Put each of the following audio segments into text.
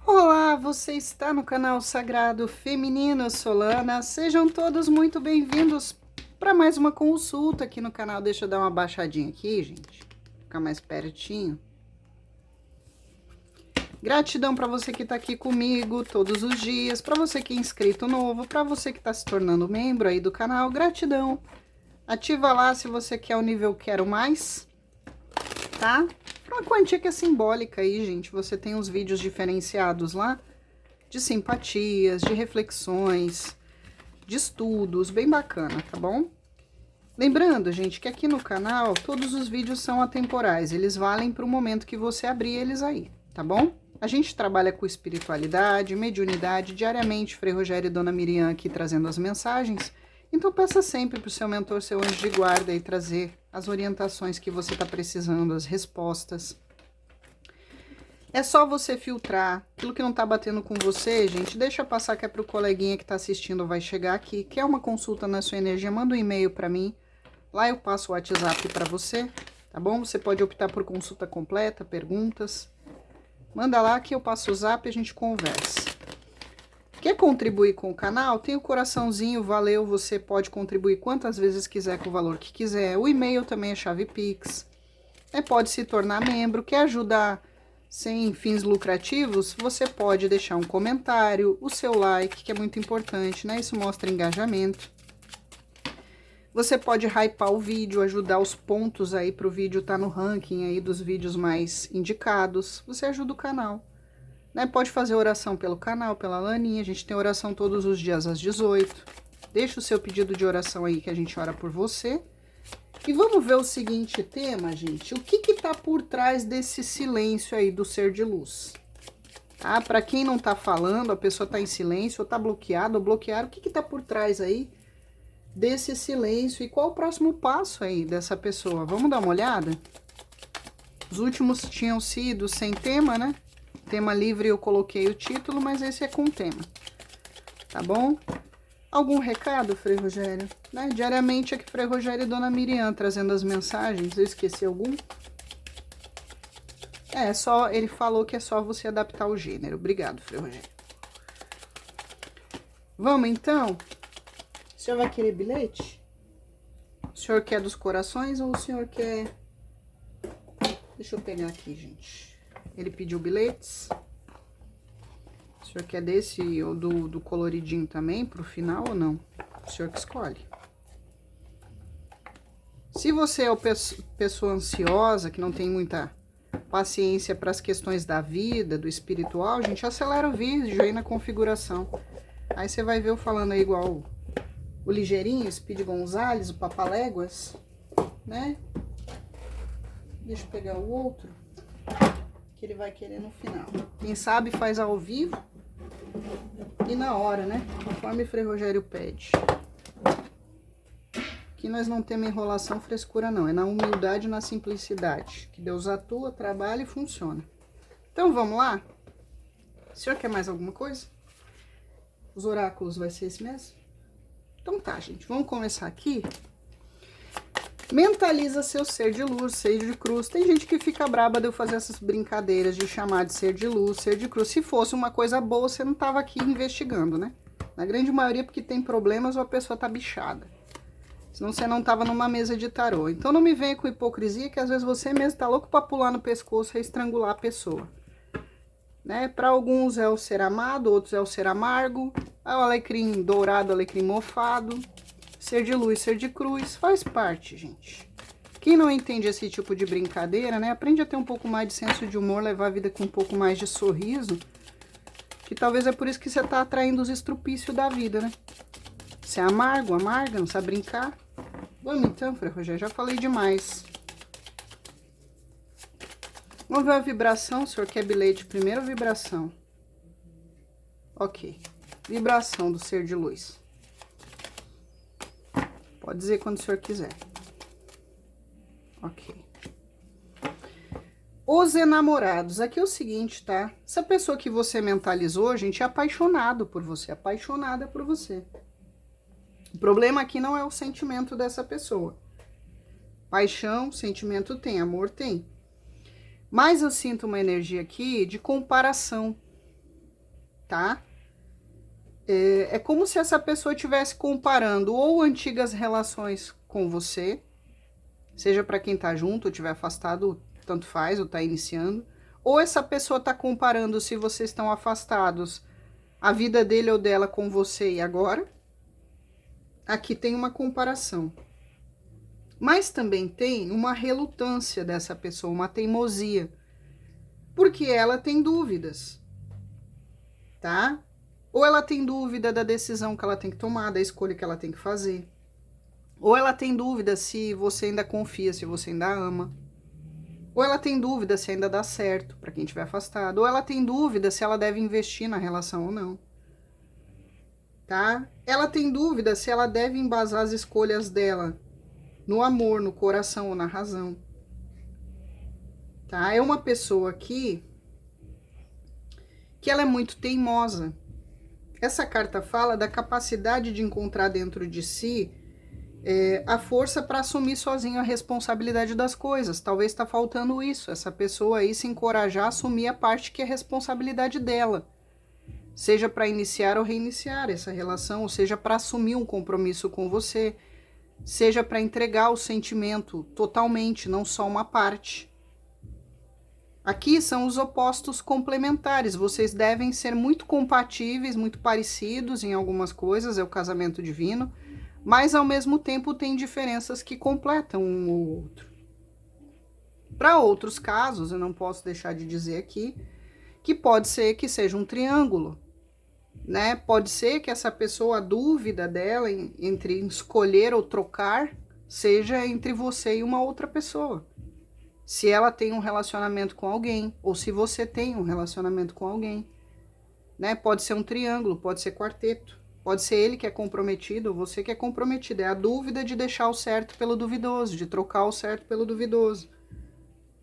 Olá, você está no canal Sagrado Feminino Solana. Sejam todos muito bem-vindos para mais uma consulta aqui no canal. Deixa eu dar uma baixadinha aqui, gente. Ficar mais pertinho. Gratidão para você que está aqui comigo todos os dias, para você que é inscrito novo, para você que está se tornando membro aí do canal. Gratidão. Ativa lá se você quer o nível Quero Mais, tá? Uma quantia que é simbólica aí, gente. Você tem uns vídeos diferenciados lá, de simpatias, de reflexões, de estudos, bem bacana, tá bom? Lembrando, gente, que aqui no canal todos os vídeos são atemporais, eles valem para o momento que você abrir eles aí, tá bom? A gente trabalha com espiritualidade, mediunidade, diariamente, Frei Rogério e Dona Miriam aqui trazendo as mensagens, então peça sempre para o seu mentor, seu anjo de guarda e trazer as orientações que você está precisando, as respostas. É só você filtrar aquilo que não tá batendo com você, gente, deixa passar que é pro coleguinha que tá assistindo, vai chegar aqui. Quer uma consulta na sua energia, manda um e-mail para mim. Lá eu passo o WhatsApp para você, tá bom? Você pode optar por consulta completa, perguntas. Manda lá que eu passo o zap e a gente conversa. Quer contribuir com o canal? Tem o coraçãozinho, valeu, você pode contribuir quantas vezes quiser com o valor que quiser. O e-mail também é chave Pix. Pode se tornar membro, quer ajudar sem fins lucrativos, você pode deixar um comentário, o seu like, que é muito importante, né? Isso mostra engajamento. Você pode hypar o vídeo, ajudar os pontos aí para o vídeo estar no ranking aí dos vídeos mais indicados. Você ajuda o canal, né? Pode fazer oração pelo canal, pela Laninha. A gente tem oração todos os dias às 18. Deixa o seu pedido de oração aí que a gente ora por você. E vamos ver o seguinte tema, gente. O que tá por trás desse silêncio aí do ser de luz? Tá? Para quem não tá falando, a pessoa tá em silêncio, ou tá bloqueado, ou bloqueado. O que tá por trás aí desse silêncio? E qual o próximo passo aí dessa pessoa? Vamos dar uma olhada? Os últimos tinham sido sem tema, né? Tema livre eu coloquei o título, mas esse é com tema. Tá bom? Algum recado, Frei Rogério? Né? Diariamente aqui, Frei Rogério e Dona Miriam trazendo as mensagens. Eu esqueci algum? Só ele falou que é só você adaptar o gênero. Obrigado, Frei Rogério. Vamos então? O senhor vai querer bilhete? O senhor quer dos corações ou o senhor quer... Deixa eu pegar aqui, gente. Ele pediu bilhetes. O senhor quer desse ou do coloridinho também, pro final ou não? O senhor que escolhe. Se você é uma pessoa ansiosa, que não tem muita paciência para as questões da vida, do espiritual, gente, acelera o vídeo aí na configuração. Aí você vai ver eu falando aí igual o Ligeirinho, Speed Gonzales, o Papaléguas, né? Deixa eu pegar o outro, que ele vai querer no final. Quem sabe faz ao vivo e na hora, né? Conforme Frei Rogério pede. Aqui nós não temos enrolação, frescura não. É na humildade e na simplicidade. Que Deus atua, trabalha e funciona. Então vamos lá? O senhor quer mais alguma coisa? Os oráculos vai ser esse mesmo? Então tá, gente. Vamos começar aqui. Mentaliza seu ser de luz, ser de cruz. Tem gente que fica braba de eu fazer essas brincadeiras de chamar de ser de luz, ser de cruz. Se fosse uma coisa boa, você não tava aqui investigando, né? Na grande maioria, porque tem problemas ou a pessoa tá bichada. Senão você não tava numa mesa de tarô. Então não me venha com hipocrisia, que às vezes você mesmo tá louco pra pular no pescoço e estrangular a pessoa. Né? Para alguns é o ser amado, outros é o ser amargo. É o alecrim dourado, alecrim mofado. Ser de luz, ser de cruz, faz parte, gente. Quem não entende esse tipo de brincadeira, né? Aprende a ter um pouco mais de senso de humor, levar a vida com um pouco mais de sorriso. Que talvez é por isso que você tá atraindo os estrupícios da vida, né? Você é amargo, amarga, não sabe brincar. Vamos então, Frei Rogério, já falei demais. Vamos ver a vibração, o senhor quer bilhete primeiro ou vibração? Ok. Vibração do ser de luz. Pode dizer quando o senhor quiser. Ok. Os enamorados. Aqui é o seguinte, tá? Essa pessoa que você mentalizou, gente, é apaixonado por você, apaixonada por você. O problema aqui não é o sentimento dessa pessoa. Paixão, sentimento tem, amor tem. Mas eu sinto uma energia aqui de comparação. tá? É como se essa pessoa estivesse comparando ou antigas relações com você, seja para quem tá junto ou estiver afastado, tanto faz, ou tá iniciando, ou essa pessoa tá comparando, se vocês estão afastados, a vida dele ou dela com você e agora. Aqui tem uma comparação. Mas também tem uma relutância dessa pessoa, uma teimosia, porque ela tem dúvidas, tá? Ou ela tem dúvida da decisão que ela tem que tomar, da escolha que ela tem que fazer. Ou ela tem dúvida se você ainda confia, se você ainda ama. Ou ela tem dúvida se ainda dá certo para quem estiver afastado. Ou ela tem dúvida se ela deve investir na relação ou não. Tá? Ela tem dúvida se ela deve embasar as escolhas dela no amor, no coração ou na razão. Tá? É uma pessoa aqui que ela é muito teimosa. Essa carta fala da capacidade de encontrar dentro de si a força para assumir sozinho a responsabilidade das coisas. Talvez está faltando isso, essa pessoa aí se encorajar a assumir a parte que é responsabilidade dela. Seja para iniciar ou reiniciar essa relação, ou seja para assumir um compromisso com você, seja para entregar o sentimento totalmente, não só uma parte. Aqui são os opostos complementares, vocês devem ser muito compatíveis, muito parecidos em algumas coisas, é o casamento divino, mas ao mesmo tempo tem diferenças que completam um ou outro. Para outros casos, eu não posso deixar de dizer aqui, que pode ser que seja um triângulo, né? Pode ser que essa pessoa, a dúvida dela entre escolher ou trocar, seja entre você e uma outra pessoa. Se ela tem um relacionamento com alguém, ou se você tem um relacionamento com alguém, né? Pode ser um triângulo, pode ser quarteto, pode ser ele que é comprometido, ou você que é comprometido. É a dúvida de deixar o certo pelo duvidoso, de trocar o certo pelo duvidoso,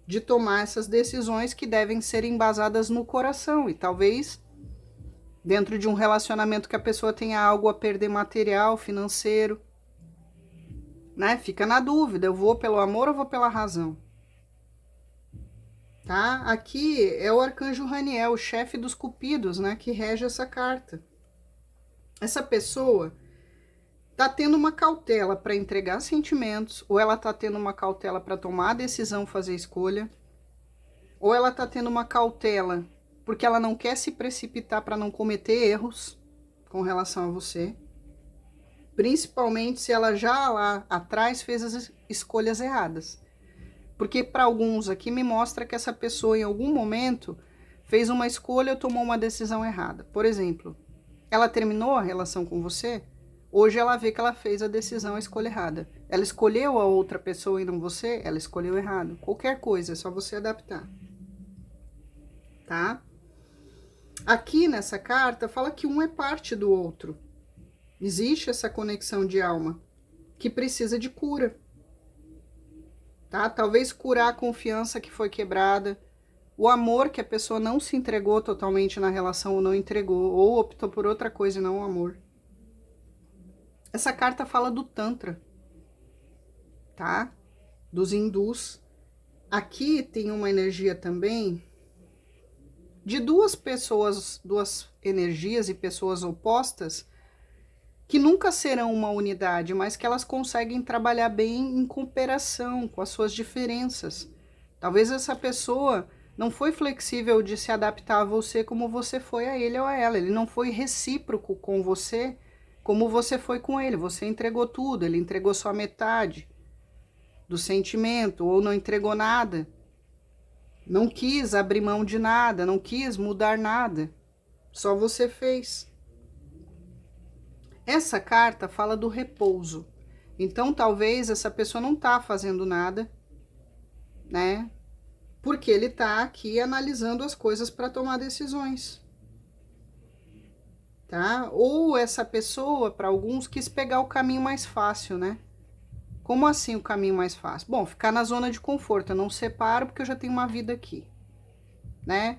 de tomar essas decisões que devem ser embasadas no coração. E talvez dentro de um relacionamento que a pessoa tenha algo a perder material, financeiro, né? Fica na dúvida, eu vou pelo amor ou vou pela razão? Tá? Aqui é o arcanjo Raniel, o chefe dos cupidos, né, que rege essa carta. Essa pessoa tá tendo uma cautela para entregar sentimentos, ou ela tá tendo uma cautela para tomar a decisão, fazer escolha, ou ela tá tendo uma cautela porque ela não quer se precipitar para não cometer erros com relação a você, principalmente se ela já lá atrás fez as escolhas erradas. Porque para alguns aqui me mostra que essa pessoa em algum momento fez uma escolha ou tomou uma decisão errada. Por exemplo, ela terminou a relação com você, hoje ela vê que ela fez a decisão, a escolha errada. Ela escolheu a outra pessoa e não você, ela escolheu errado. Qualquer coisa, é só você adaptar. Tá? Aqui nessa carta fala que um é parte do outro. Existe essa conexão de alma que precisa de cura. Tá? Talvez curar a confiança que foi quebrada, o amor que a pessoa não se entregou totalmente na relação ou não entregou, ou optou por outra coisa e não o amor. Essa carta fala do Tantra, tá? Dos hindus. Aqui tem uma energia também de duas pessoas, duas energias e pessoas opostas que nunca serão uma unidade, mas que elas conseguem trabalhar bem em cooperação com as suas diferenças. Talvez essa pessoa não foi flexível de se adaptar a você como você foi a ele ou a ela. Ele não foi recíproco com você como você foi com ele. Você entregou tudo, ele entregou só metade do sentimento ou não entregou nada. Não quis abrir mão de nada, não quis mudar nada. Só você fez. Essa carta fala do repouso. Então, talvez essa pessoa não tá fazendo nada, né? Porque ele tá aqui analisando as coisas para tomar decisões. Tá? Ou essa pessoa, para alguns, quis pegar o caminho mais fácil, né? Como assim o caminho mais fácil? Bom, ficar na zona de conforto. Eu não separo porque eu já tenho uma vida aqui, né?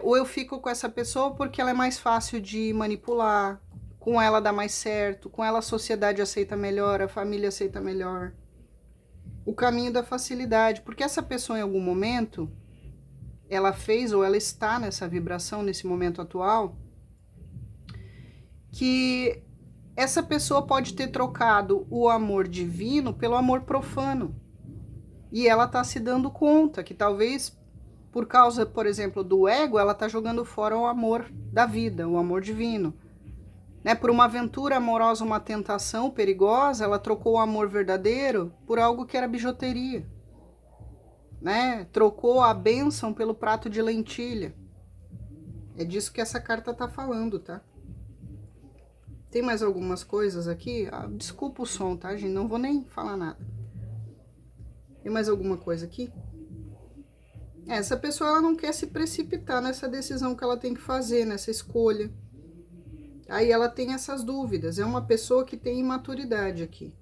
Ou eu fico com essa pessoa porque ela é mais fácil de manipular, com ela dá mais certo, com ela a sociedade aceita melhor, a família aceita melhor. O caminho da facilidade, porque essa pessoa em algum momento, ela fez ou ela está nessa vibração, nesse momento atual, que essa pessoa pode ter trocado o amor divino pelo amor profano. E ela tá se dando conta que talvez por causa, por exemplo, do ego, ela tá jogando fora o amor da vida, o amor divino. Né? Por uma aventura amorosa, uma tentação perigosa, ela trocou o amor verdadeiro por algo que era bijuteria. Né? Trocou a bênção pelo prato de lentilha. É disso que essa carta tá falando, tá? Tem mais algumas coisas aqui? Ah, desculpa o som, tá, gente? Não vou nem falar nada. Tem mais alguma coisa aqui? Essa pessoa, ela não quer se precipitar nessa decisão que ela tem que fazer, nessa escolha. Aí ela tem essas dúvidas. É uma pessoa que tem imaturidade aqui.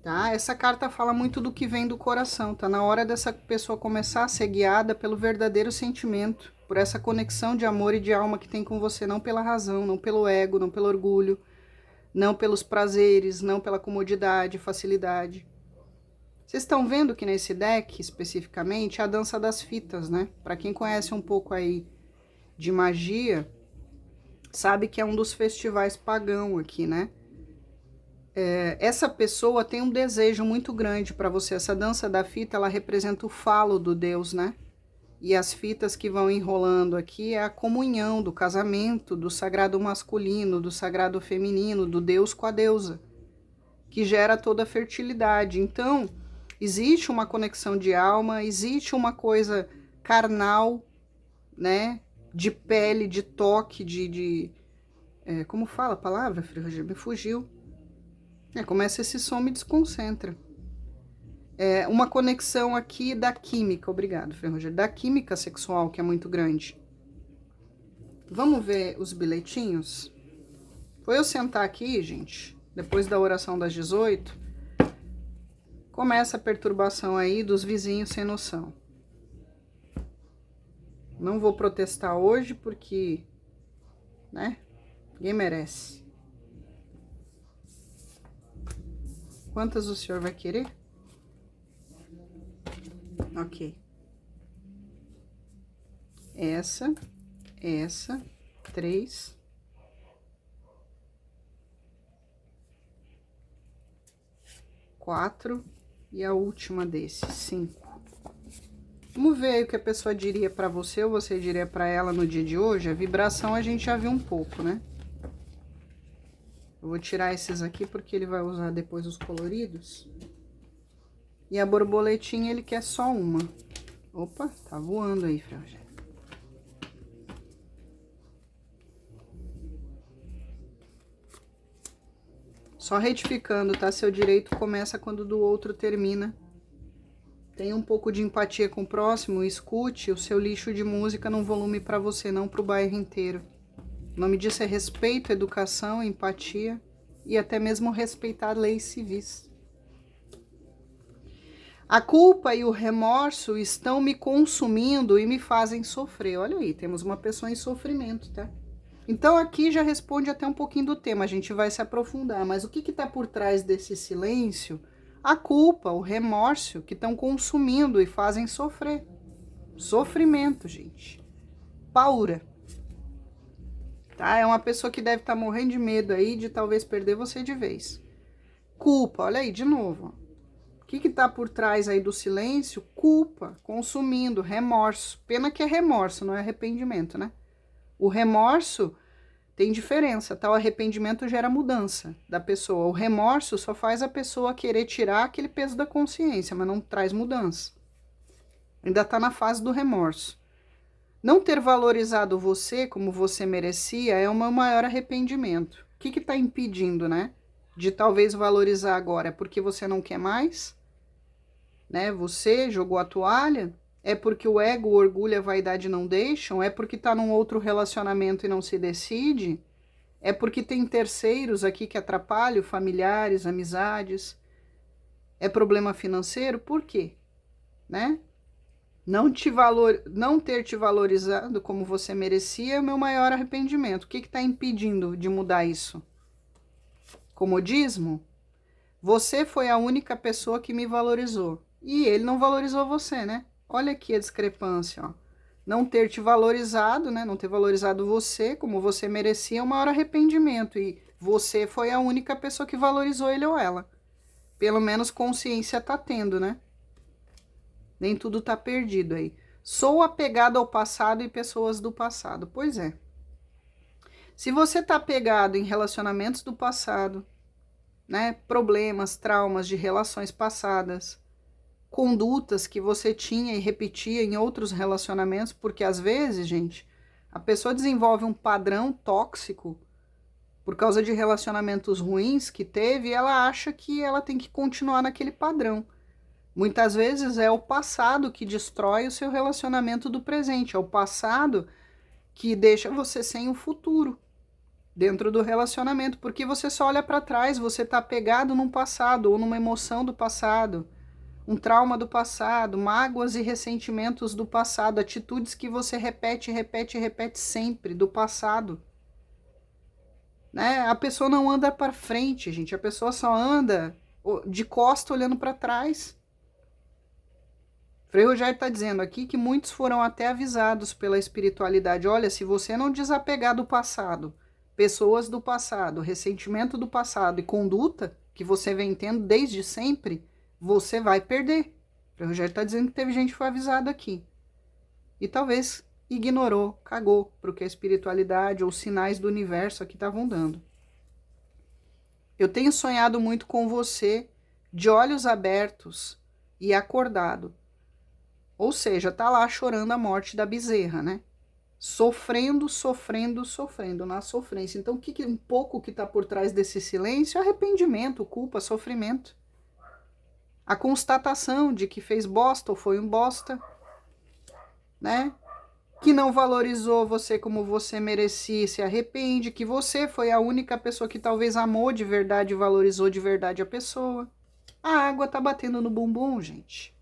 Tá? Essa carta fala muito do que vem do coração. Tá na hora dessa pessoa começar a ser guiada pelo verdadeiro sentimento, por essa conexão de amor e de alma que tem com você, não pela razão, não pelo ego, não pelo orgulho, não pelos prazeres, não pela comodidade, facilidade. Vocês estão vendo que nesse deck, especificamente, é a dança das fitas, né? Para quem conhece um pouco aí de magia, sabe que é um dos festivais pagão aqui, né? Essa pessoa tem um desejo muito grande para você. Essa dança da fita, ela representa o falo do Deus, né? E as fitas que vão enrolando aqui é a comunhão do casamento, do sagrado masculino, do sagrado feminino, do Deus com a deusa, que gera toda a fertilidade. Então, existe uma conexão de alma, existe uma coisa carnal, né? De pele, de toque, como fala a palavra, Frei? Me fugiu. Começa esse som, me desconcentra. Uma conexão aqui da química, obrigado, Frei Rogério, da química sexual, que é muito grande. Vamos ver os bilhetinhos? Foi eu sentar aqui, gente, depois da oração das 18, começa a perturbação aí dos vizinhos sem noção. Não vou protestar hoje porque, né, ninguém merece. Quantas o senhor vai querer? Ok. Essa, 3. Quatro. E a última desse, 5. Vamos ver aí o que a pessoa diria pra você ou você diria pra ela no dia de hoje. A vibração a gente já viu um pouco, né? Eu vou tirar esses aqui porque ele vai usar depois os coloridos. E a borboletinha ele quer só uma. Opa, tá voando aí, Frei Rogério. Só retificando, tá? Seu direito começa quando do outro termina. Tenha um pouco de empatia com o próximo, escute o seu lixo de música num volume pra você, não pro bairro inteiro. O nome disso é respeito, educação, empatia e até mesmo respeitar leis civis. A culpa e o remorso estão me consumindo e me fazem sofrer. Olha aí, temos uma pessoa em sofrimento, tá? Então aqui já responde até um pouquinho do tema, a gente vai se aprofundar. Mas o que está por trás desse silêncio? A culpa, o remorso que estão consumindo e fazem sofrer. Sofrimento, gente. Paura. Tá? É uma pessoa que deve estar morrendo de medo aí de talvez perder você de vez. Culpa, olha aí, de novo. O que está por trás aí do silêncio? Culpa, consumindo, remorso. Pena que é remorso, não é arrependimento, né? O remorso tem diferença, tá? O arrependimento gera mudança da pessoa. O remorso só faz a pessoa querer tirar aquele peso da consciência, mas não traz mudança. Ainda tá na fase do remorso. Não ter valorizado você como você merecia é o meu maior arrependimento. O que tá impedindo, né? De talvez valorizar agora? É porque você não quer mais? Né? Você jogou a toalha? É porque o ego, o orgulho e a vaidade não deixam? É porque tá num outro relacionamento e não se decide? É porque tem terceiros aqui que atrapalham, familiares, amizades? É problema financeiro? Por quê? Né? Não ter te valorizado como você merecia é o meu maior arrependimento. O que está impedindo de mudar isso? Comodismo? Você foi a única pessoa que me valorizou. E ele não valorizou você, né? Olha aqui a discrepância, ó. não ter te valorizado, né? Não ter valorizado você como você merecia, o maior arrependimento. E você foi a única pessoa que valorizou ele ou ela. Pelo menos consciência tá tendo, né? Nem tudo tá perdido aí. Sou apegado ao passado e pessoas do passado. Pois é. Se você tá apegado em relacionamentos do passado, né? Problemas, traumas de relações passadas, condutas que você tinha e repetia em outros relacionamentos, porque às vezes, gente, a pessoa desenvolve um padrão tóxico por causa de relacionamentos ruins que teve e ela acha que ela tem que continuar naquele padrão. Muitas vezes é o passado que destrói o seu relacionamento do presente, é o passado que deixa você sem o futuro dentro do relacionamento, porque você só olha para trás, você está apegado num passado ou numa emoção do passado, um trauma do passado, mágoas e ressentimentos do passado, atitudes que você repete, repete, repete sempre do passado. Né? A pessoa não anda para frente, gente, a pessoa só anda de costa olhando para trás. Frei Rogério está dizendo aqui que muitos foram até avisados pela espiritualidade. Olha, se você não desapegar do passado, pessoas do passado, ressentimento do passado e conduta que você vem tendo desde sempre, você vai perder. Frei Rogério está dizendo que teve gente que foi avisada aqui. E talvez ignorou, cagou para o que a espiritualidade ou os sinais do universo aqui estavam dando. Eu tenho sonhado muito com você, de olhos abertos e acordado. Ou seja, tá lá chorando a morte da bezerra, né? Sofrendo, sofrendo, sofrendo, na sofrência. Então, um pouco que tá por trás desse silêncio é arrependimento, culpa, sofrimento. A constatação de que fez bosta ou foi um bosta, né? Que não valorizou você como você merecia, se arrepende, que você foi a única pessoa que talvez amou de verdade e valorizou de verdade a pessoa. A água tá batendo no bumbum, gente.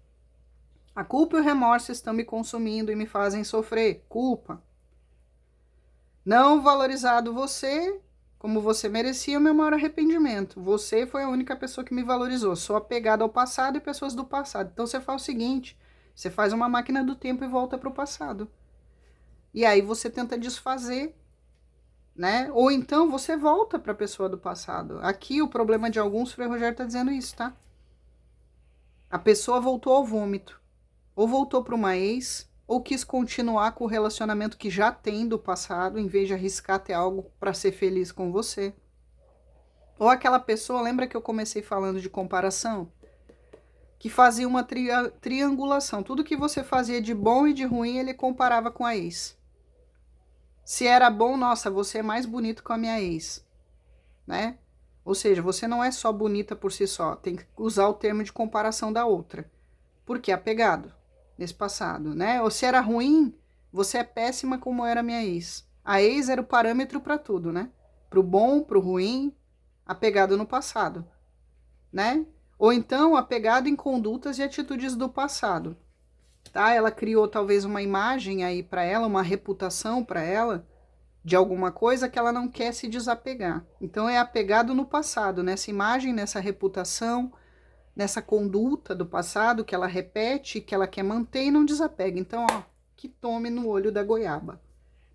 A culpa e o remorso estão me consumindo e me fazem sofrer. Culpa. Não valorizado você como você merecia, o meu maior arrependimento. Você foi a única pessoa que me valorizou. Sou apegado ao passado e pessoas do passado. Então você faz o seguinte, você faz uma máquina do tempo e volta para o passado. E aí você tenta desfazer, né? Ou então você volta para a pessoa do passado. Aqui o problema de alguns, o Frei Rogério está dizendo isso, tá? A pessoa voltou ao vômito. Ou voltou para uma ex, ou quis continuar com o relacionamento que já tem do passado, em vez de arriscar ter algo para ser feliz com você. Ou aquela pessoa, lembra que eu comecei falando de comparação? Que fazia uma triangulação. Tudo que você fazia de bom e de ruim, ele comparava com a ex. Se era bom, nossa, você é mais bonito que a minha ex, né? Ou seja, você não é só bonita por si só, tem que usar o termo de comparação da outra. Porque é apegado nesse passado, né? Ou se era ruim, você é péssima como era minha ex. A ex era o parâmetro para tudo, né? Pro bom, pro ruim, apegado no passado, né? Ou então apegado em condutas e atitudes do passado, tá? Ela criou talvez uma imagem aí para ela, uma reputação para ela de alguma coisa que ela não quer se desapegar. Então é apegado no passado, nessa imagem, nessa reputação, nessa conduta do passado que ela repete, que ela quer manter e não desapega. Então, ó, que tome no olho da goiaba.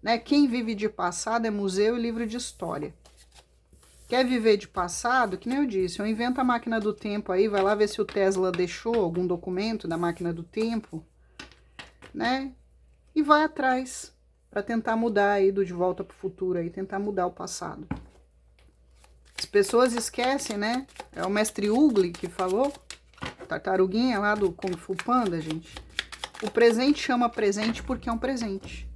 Né? Quem vive de passado é museu e livro de história. Quer viver de passado? Que nem eu disse, eu invento a máquina do tempo aí, vai lá ver se o Tesla deixou algum documento da máquina do tempo, né? E vai atrás para tentar mudar aí do De Volta para o Futuro aí, tentar mudar o passado. As pessoas esquecem, né? É o mestre Ugly que falou, tartaruguinha lá do Kung Fu Panda, gente. O presente chama presente porque é um presente.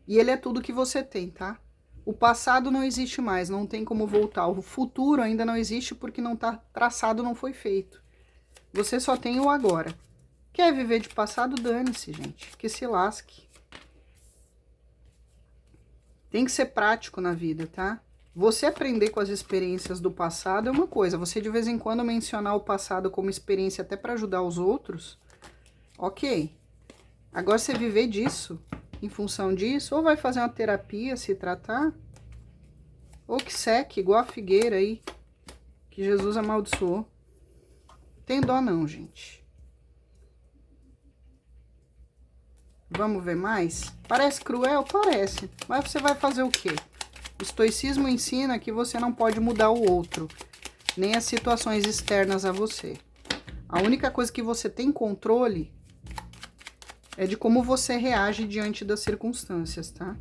E ele é tudo que você tem, tá? O passado não existe mais, não tem como voltar. O futuro ainda não existe porque não tá traçado, não foi feito. Você só tem o agora. Quer viver de passado? Dane-se, gente. Que se lasque. Tem que ser prático na vida, tá? Você aprender com as experiências do passado é uma coisa. Você de vez em quando mencionar o passado como experiência até para ajudar os outros, ok. Agora você viver disso, em função disso, ou vai fazer uma terapia, se tratar, ou que seque, igual a figueira aí, que Jesus amaldiçoou. Tem dó não, gente. Vamos ver mais? Parece cruel? Parece. Mas você vai fazer o quê? O estoicismo ensina que você não pode mudar o outro, nem as situações externas a você. A única coisa que você tem controle é de como você reage diante das circunstâncias, tá?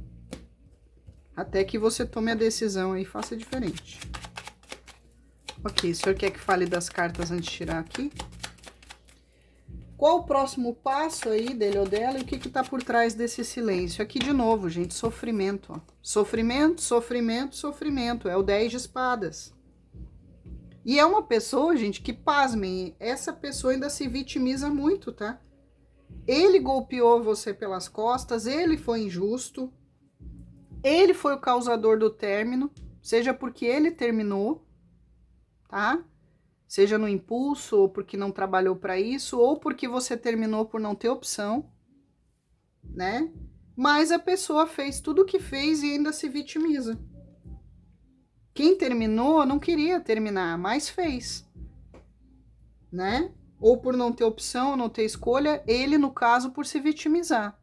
Até que você tome a decisão e faça diferente. Ok, o senhor quer que fale das cartas antes de tirar aqui? Qual o próximo passo aí dele ou dela e o que tá por trás desse silêncio? Aqui de novo, gente, sofrimento, ó. Sofrimento, sofrimento, sofrimento. É o 10 de espadas. E é uma pessoa, gente, que, pasmem, essa pessoa ainda se vitimiza muito, tá? Ele golpeou você pelas costas, ele foi injusto, ele foi o causador do término, seja porque ele terminou, tá? Seja no impulso, ou porque não trabalhou para isso, ou porque você terminou por não ter opção, né? Mas a pessoa fez tudo o que fez e ainda se vitimiza. Quem terminou não queria terminar, mas fez, né? Ou por não ter opção, não ter escolha, ele, no caso, por se vitimizar.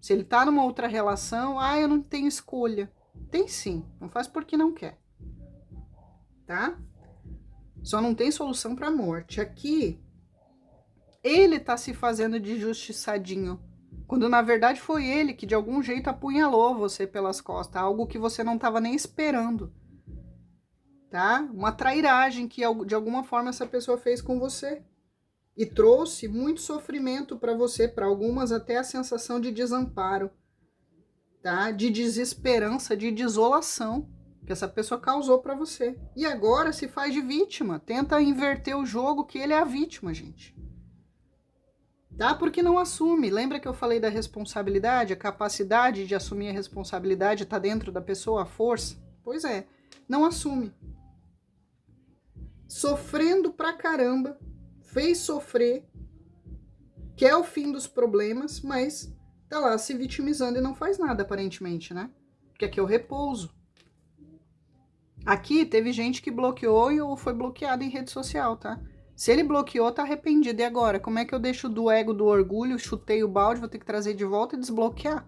Se ele tá numa outra relação, eu não tenho escolha. Tem sim, não faz porque não quer, tá? Só não tem solução pra morte. Aqui, ele tá se fazendo de justiçadinho, quando na verdade foi ele que de algum jeito apunhalou você pelas costas, algo que você não tava nem esperando, tá? Uma trairagem que de alguma forma essa pessoa fez com você. E trouxe muito sofrimento para você, para algumas até a sensação de desamparo, tá? De desesperança, de desolação que essa pessoa causou para você. E agora se faz de vítima, tenta inverter o jogo que ele é a vítima, gente. Tá? Porque não assume. Lembra que eu falei da responsabilidade? A capacidade de assumir a responsabilidade tá dentro da pessoa, a força? Pois é, não assume. Sofrendo pra caramba, fez sofrer, quer o fim dos problemas, mas tá lá se vitimizando e não faz nada, aparentemente, né? Porque aqui é o repouso. Aqui teve gente que bloqueou ou foi bloqueado em rede social, tá? Se ele bloqueou, tá arrependido. E agora? Como é que eu deixo do ego, do orgulho, chutei o balde, vou ter que trazer de volta e desbloquear?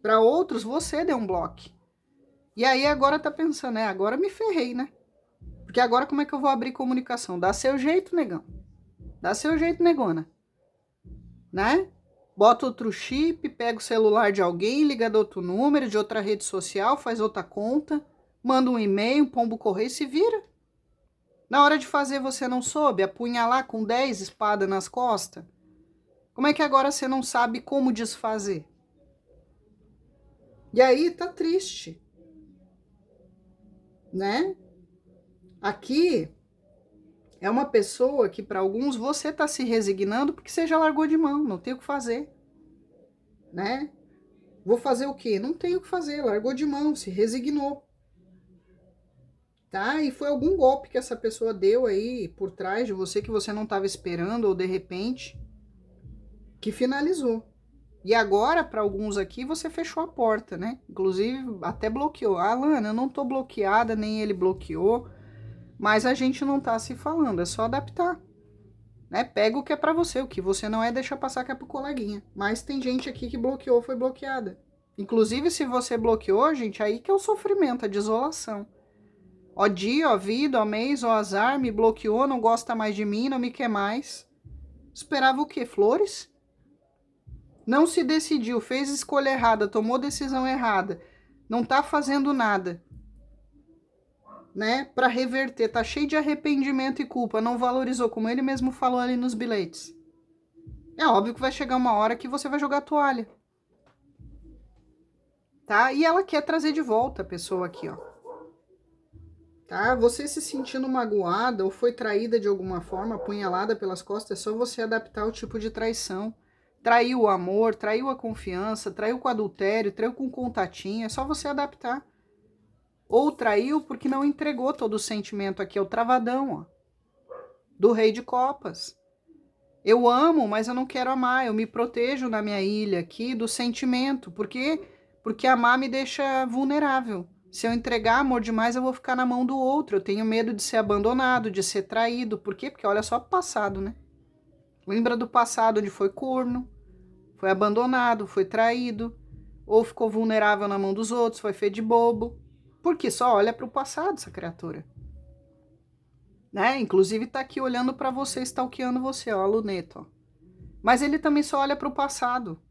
Para outros, você deu um bloco. E aí agora tá pensando, agora me ferrei, né? Porque agora como é que eu vou abrir comunicação? Dá seu jeito, negão. Dá seu jeito, negona. Né? Bota outro chip, pega o celular de alguém, liga de outro número, de outra rede social, faz outra conta, manda um e-mail, pombo correio, se vira. Na hora de fazer você não soube, apunhalar com 10 espadas nas costas? Como é que agora você não sabe como desfazer? E aí tá triste, né? Aqui é uma pessoa que para alguns você tá se resignando porque você já largou de mão, não tem o que fazer, né? Vou fazer o quê? Não tem o que fazer, largou de mão, se resignou. Tá? E foi algum golpe que essa pessoa deu aí por trás de você que você não estava esperando ou de repente que finalizou. E agora, para alguns aqui, você fechou a porta, né? Inclusive, até bloqueou. Lana, eu não tô bloqueada, nem ele bloqueou, mas a gente não tá se falando, é só adaptar. Né? Pega o que é para você, o que você não é, deixa passar que é pro coleguinha. Mas tem gente aqui que bloqueou, foi bloqueada. Inclusive, se você bloqueou, gente, aí que é o sofrimento, a desolação. Ó dia, ó vida, ó mês, ó azar, me bloqueou, não gosta mais de mim, não me quer mais. Esperava o quê? Flores? Não se decidiu, fez escolha errada, tomou decisão errada, não tá fazendo nada, né? Pra reverter, tá cheio de arrependimento e culpa, não valorizou, como ele mesmo falou ali nos bilhetes. É óbvio que vai chegar uma hora que você vai jogar a toalha. Tá? E ela quer trazer de volta a pessoa aqui, ó. Tá? Você se sentindo magoada ou foi traída de alguma forma, apunhalada pelas costas, é só você adaptar o tipo de traição. Traiu o amor, traiu a confiança, traiu com adultério, traiu com contatinho, é só você adaptar. Ou traiu porque não entregou todo o sentimento aqui, é o travadão, ó, do rei de copas. Eu amo, mas eu não quero amar, eu me protejo na minha ilha aqui do sentimento, porque amar me deixa vulnerável. Se eu entregar amor demais, eu vou ficar na mão do outro. Eu tenho medo de ser abandonado, de ser traído. Por quê? Porque olha só o passado, né? Lembra do passado onde foi corno, foi abandonado, foi traído, ou ficou vulnerável na mão dos outros, foi feito de bobo, porque só olha para o passado essa criatura. Né? Inclusive tá aqui olhando para você, stalkeando você, ó, a luneta, ó. Mas ele também só olha para o passado.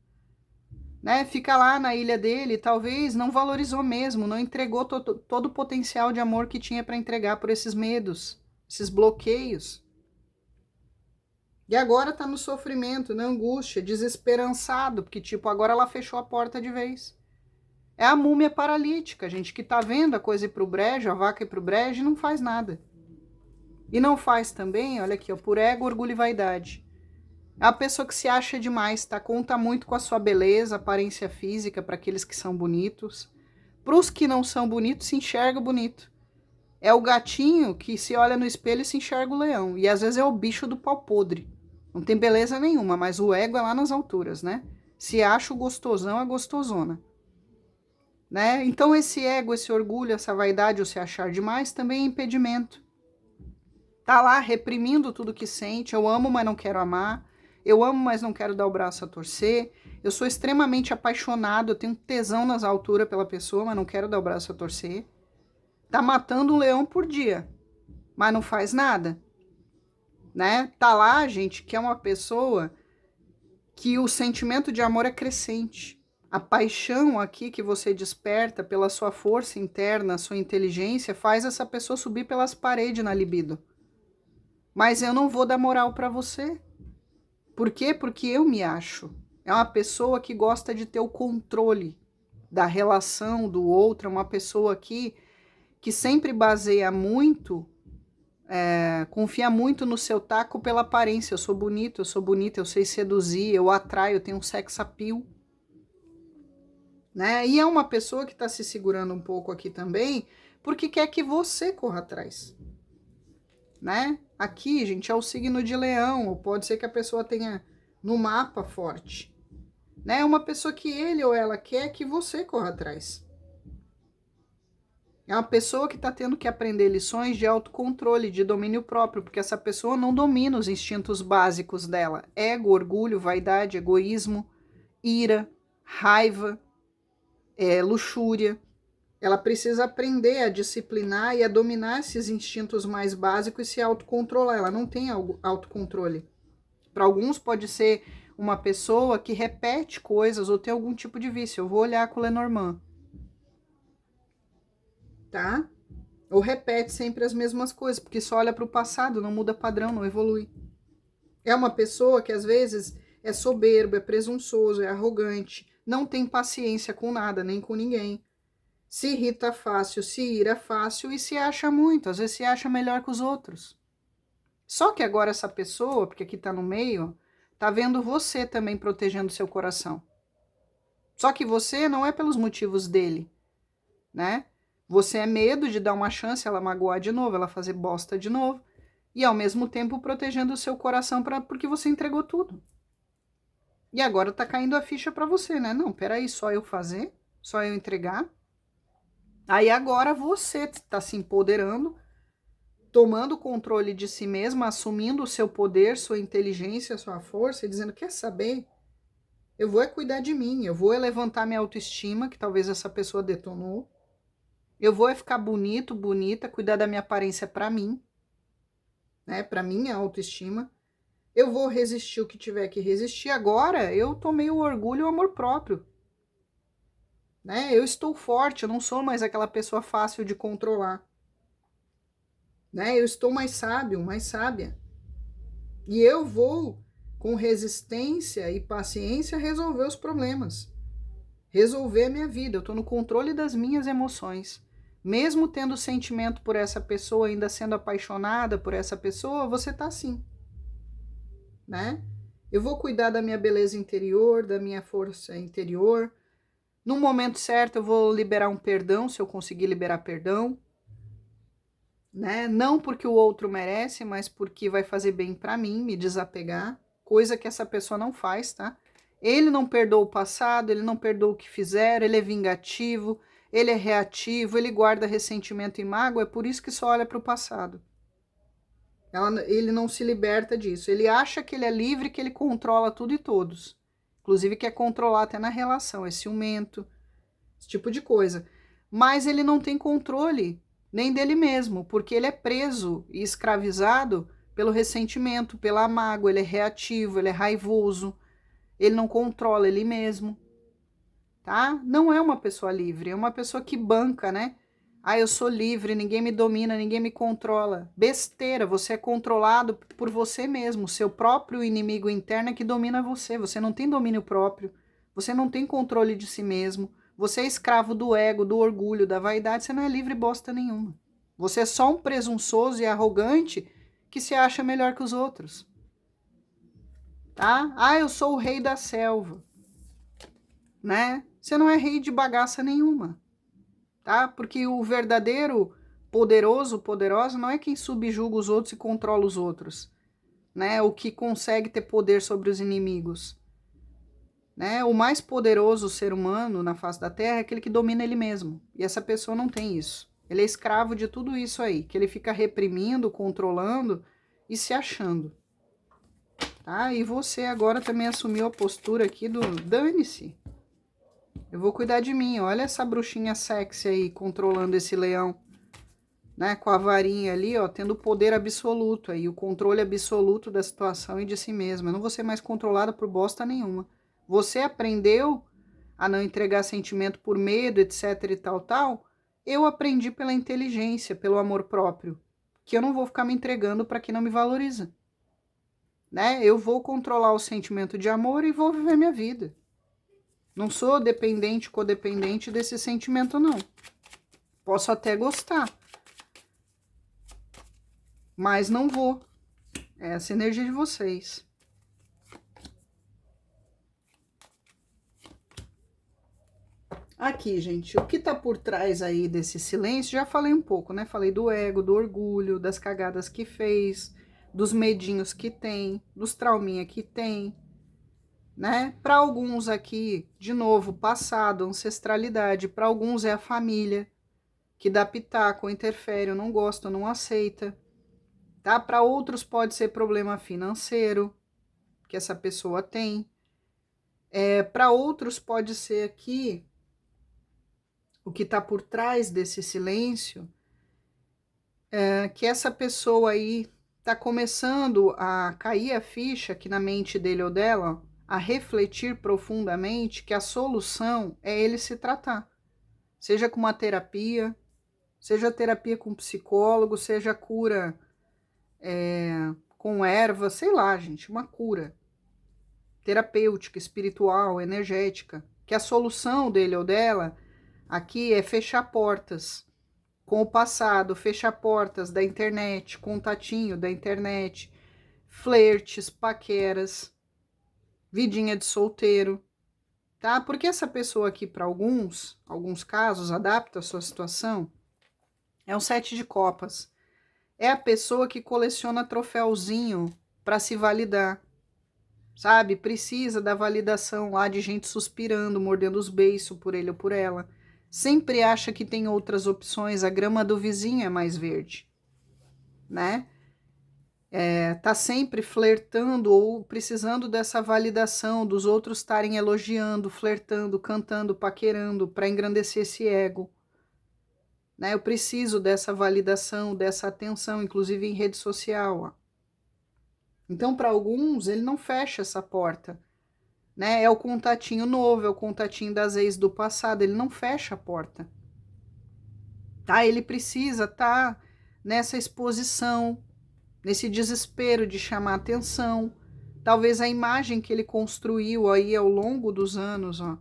Né? Fica lá na ilha dele, talvez não valorizou mesmo, não entregou todo o potencial de amor que tinha para entregar por esses medos, esses bloqueios. E agora tá no sofrimento, na angústia, desesperançado, porque tipo, agora ela fechou a porta de vez. É a múmia paralítica, gente, que tá vendo a coisa ir pro brejo, a vaca ir pro brejo e não faz nada. E não faz também, olha aqui, ó, por ego, orgulho e vaidade. É uma pessoa que se acha demais, tá? Conta muito com a sua beleza, aparência física para aqueles que são bonitos. Para os que não são bonitos, se enxerga bonito. É o gatinho que se olha no espelho e se enxerga o leão. E às vezes é o bicho do pau podre. Não tem beleza nenhuma, mas o ego é lá nas alturas, né? Se acha o gostosão, é gostosona. Né? Então esse ego, esse orgulho, essa vaidade, ou se achar demais, também é impedimento. Tá lá reprimindo tudo que sente. Eu amo, mas não quero amar. Eu amo, mas não quero dar o braço a torcer. Eu sou extremamente apaixonado, eu tenho tesão nas alturas pela pessoa, mas não quero dar o braço a torcer. Tá matando um leão por dia, mas não faz nada. Né? Tá lá, gente, que é uma pessoa que o sentimento de amor é crescente. A paixão aqui que você desperta pela sua força interna, sua inteligência, faz essa pessoa subir pelas paredes na libido. Mas eu não vou dar moral para você. Por quê? Porque eu me acho. É uma pessoa que gosta de ter o controle da relação do outro, é uma pessoa que sempre baseia muito, confia muito no seu taco pela aparência. Eu sou bonito, eu sou bonita, eu sei seduzir, eu atraio, eu tenho um sex appeal. Né? E é uma pessoa que está se segurando um pouco aqui também, porque quer que você corra atrás. Né? Aqui, gente, é o signo de leão, ou pode ser que a pessoa tenha no mapa forte. Né? É uma pessoa que ele ou ela quer que você corra atrás. É uma pessoa que está tendo que aprender lições de autocontrole, de domínio próprio, porque essa pessoa não domina os instintos básicos dela. Ego, orgulho, vaidade, egoísmo, ira, raiva, luxúria. Ela precisa aprender a disciplinar e a dominar esses instintos mais básicos e se autocontrolar. Ela não tem autocontrole. Para alguns pode ser uma pessoa que repete coisas ou tem algum tipo de vício. Eu vou olhar com o Lenormand. Tá? Ou repete sempre as mesmas coisas, porque só olha para o passado, não muda padrão, não evolui. É uma pessoa que às vezes é soberbo, é presunçoso, é arrogante, não tem paciência com nada, nem com ninguém. Se irrita fácil, se ira fácil e se acha muito, às vezes se acha melhor que os outros. Só que agora essa pessoa, porque aqui tá no meio, tá vendo você também protegendo seu coração. Só que você não é pelos motivos dele, né? Você é medo de dar uma chance, ela magoar de novo, ela fazer bosta de novo. E ao mesmo tempo protegendo o seu coração porque você entregou tudo. E agora tá caindo a ficha para você, né? Não, peraí, só eu fazer? Só eu entregar? Aí agora você tá se empoderando, tomando o controle de si mesma, assumindo o seu poder, sua inteligência, sua força e dizendo, quer saber? Eu vou cuidar de mim, eu vou levantar minha autoestima, que talvez essa pessoa detonou. Eu vou ficar bonito, bonita, cuidar da minha aparência para mim, né? Para minha autoestima. Eu vou resistir o que tiver que resistir. Agora eu tomei o orgulho e o amor próprio. Né? Eu estou forte, eu não sou mais aquela pessoa fácil de controlar. Né? Eu estou mais sábio, mais sábia. E eu vou, com resistência e paciência, resolver os problemas. Resolver a minha vida. Eu estou no controle das minhas emoções. Mesmo tendo sentimento por essa pessoa, ainda sendo apaixonada por essa pessoa, você tá assim. Né? Eu vou cuidar da minha beleza interior, da minha força interior. No momento certo, eu vou liberar um perdão, se eu conseguir liberar perdão. Né? Não porque o outro merece, mas porque vai fazer bem para mim, me desapegar. Coisa que essa pessoa não faz, tá? Ele não perdoa o passado, ele não perdoa o que fizeram, ele é vingativo, ele é reativo, ele guarda ressentimento e mágoa, é por isso que só olha para o passado. Ele não se liberta disso. Ele acha que ele é livre, que ele controla tudo e todos. Inclusive quer controlar até na relação, é ciumento, esse tipo de coisa. Mas ele não tem controle nem dele mesmo, porque ele é preso e escravizado pelo ressentimento, pela mágoa, ele é reativo, ele é raivoso, ele não controla ele mesmo, tá? Não é uma pessoa livre, é uma pessoa que banca, né? Ah, eu sou livre, ninguém me domina, ninguém me controla. Besteira, você é controlado por você mesmo, seu próprio inimigo interno é que domina você. Você não tem domínio próprio, você não tem controle de si mesmo. Você é escravo do ego, do orgulho, da vaidade, você não é livre bosta nenhuma. Você é só um presunçoso e arrogante que se acha melhor que os outros. Tá? Ah, eu sou o rei da selva, né? Você não é rei de bagaça nenhuma. Tá? Porque o verdadeiro poderoso, poderosa, não é quem subjuga os outros e controla os outros, né? O que consegue ter poder sobre os inimigos, né? O mais poderoso ser humano na face da Terra é aquele que domina ele mesmo. E essa pessoa não tem isso. Ele é escravo de tudo isso aí, que ele fica reprimindo, controlando e se achando. Tá? E você agora também assumiu a postura aqui do dane-se. Eu vou cuidar de mim. Olha essa bruxinha sexy aí, controlando esse leão, né? Com a varinha ali, ó, tendo o poder absoluto aí, o controle absoluto da situação e de si mesma. Eu não vou ser mais controlada por bosta nenhuma. Você aprendeu a não entregar sentimento por medo, etc e tal, tal. Eu aprendi pela inteligência, pelo amor próprio, que eu não vou ficar me entregando para quem não me valoriza, né? Eu vou controlar o sentimento de amor e vou viver minha vida. Não sou dependente, codependente desse sentimento, não. Posso até gostar, mas não vou. É essa energia de vocês. Aqui, gente, o que tá por trás aí desse silêncio, já falei um pouco, né? Falei do ego, do orgulho, das cagadas que fez, dos medinhos que tem, dos trauminha que tem, né? Para alguns aqui, de novo, passado, ancestralidade, para alguns é a família que dá pitaco, interfere, não gosta, não aceita, tá? Para outros pode ser problema financeiro que essa pessoa tem. Para outros pode ser aqui o que está por trás desse silêncio, que essa pessoa aí está começando a cair a ficha aqui na mente dele ou dela, a refletir profundamente que a solução é ele se tratar. Seja com uma terapia, seja terapia com psicólogo, seja cura com erva, sei lá, gente, uma cura terapêutica, espiritual, energética. Que a solução dele ou dela aqui é fechar portas com o passado, fechar portas da internet, contatinho da internet, flertes, paqueras, vidinha de solteiro, tá? Porque essa pessoa aqui, para alguns casos, adapta a sua situação, é um 7 de copas. É a pessoa que coleciona troféuzinho para se validar, sabe? Precisa da validação lá de gente suspirando, mordendo os beiços por ele ou por ela. Sempre acha que tem outras opções, a grama do vizinho é mais verde, né? Tá sempre flertando ou precisando dessa validação dos outros estarem elogiando, flertando, cantando, paquerando para engrandecer esse ego, né? Eu preciso dessa validação, dessa atenção, inclusive em rede social, ó. Então, para alguns, ele não fecha essa porta, né? É o contatinho novo, é o contatinho das ex do passado, ele não fecha a porta, tá? Ele precisa estar nessa exposição, nesse desespero de chamar atenção. Talvez a imagem que ele construiu aí ao longo dos anos, ó,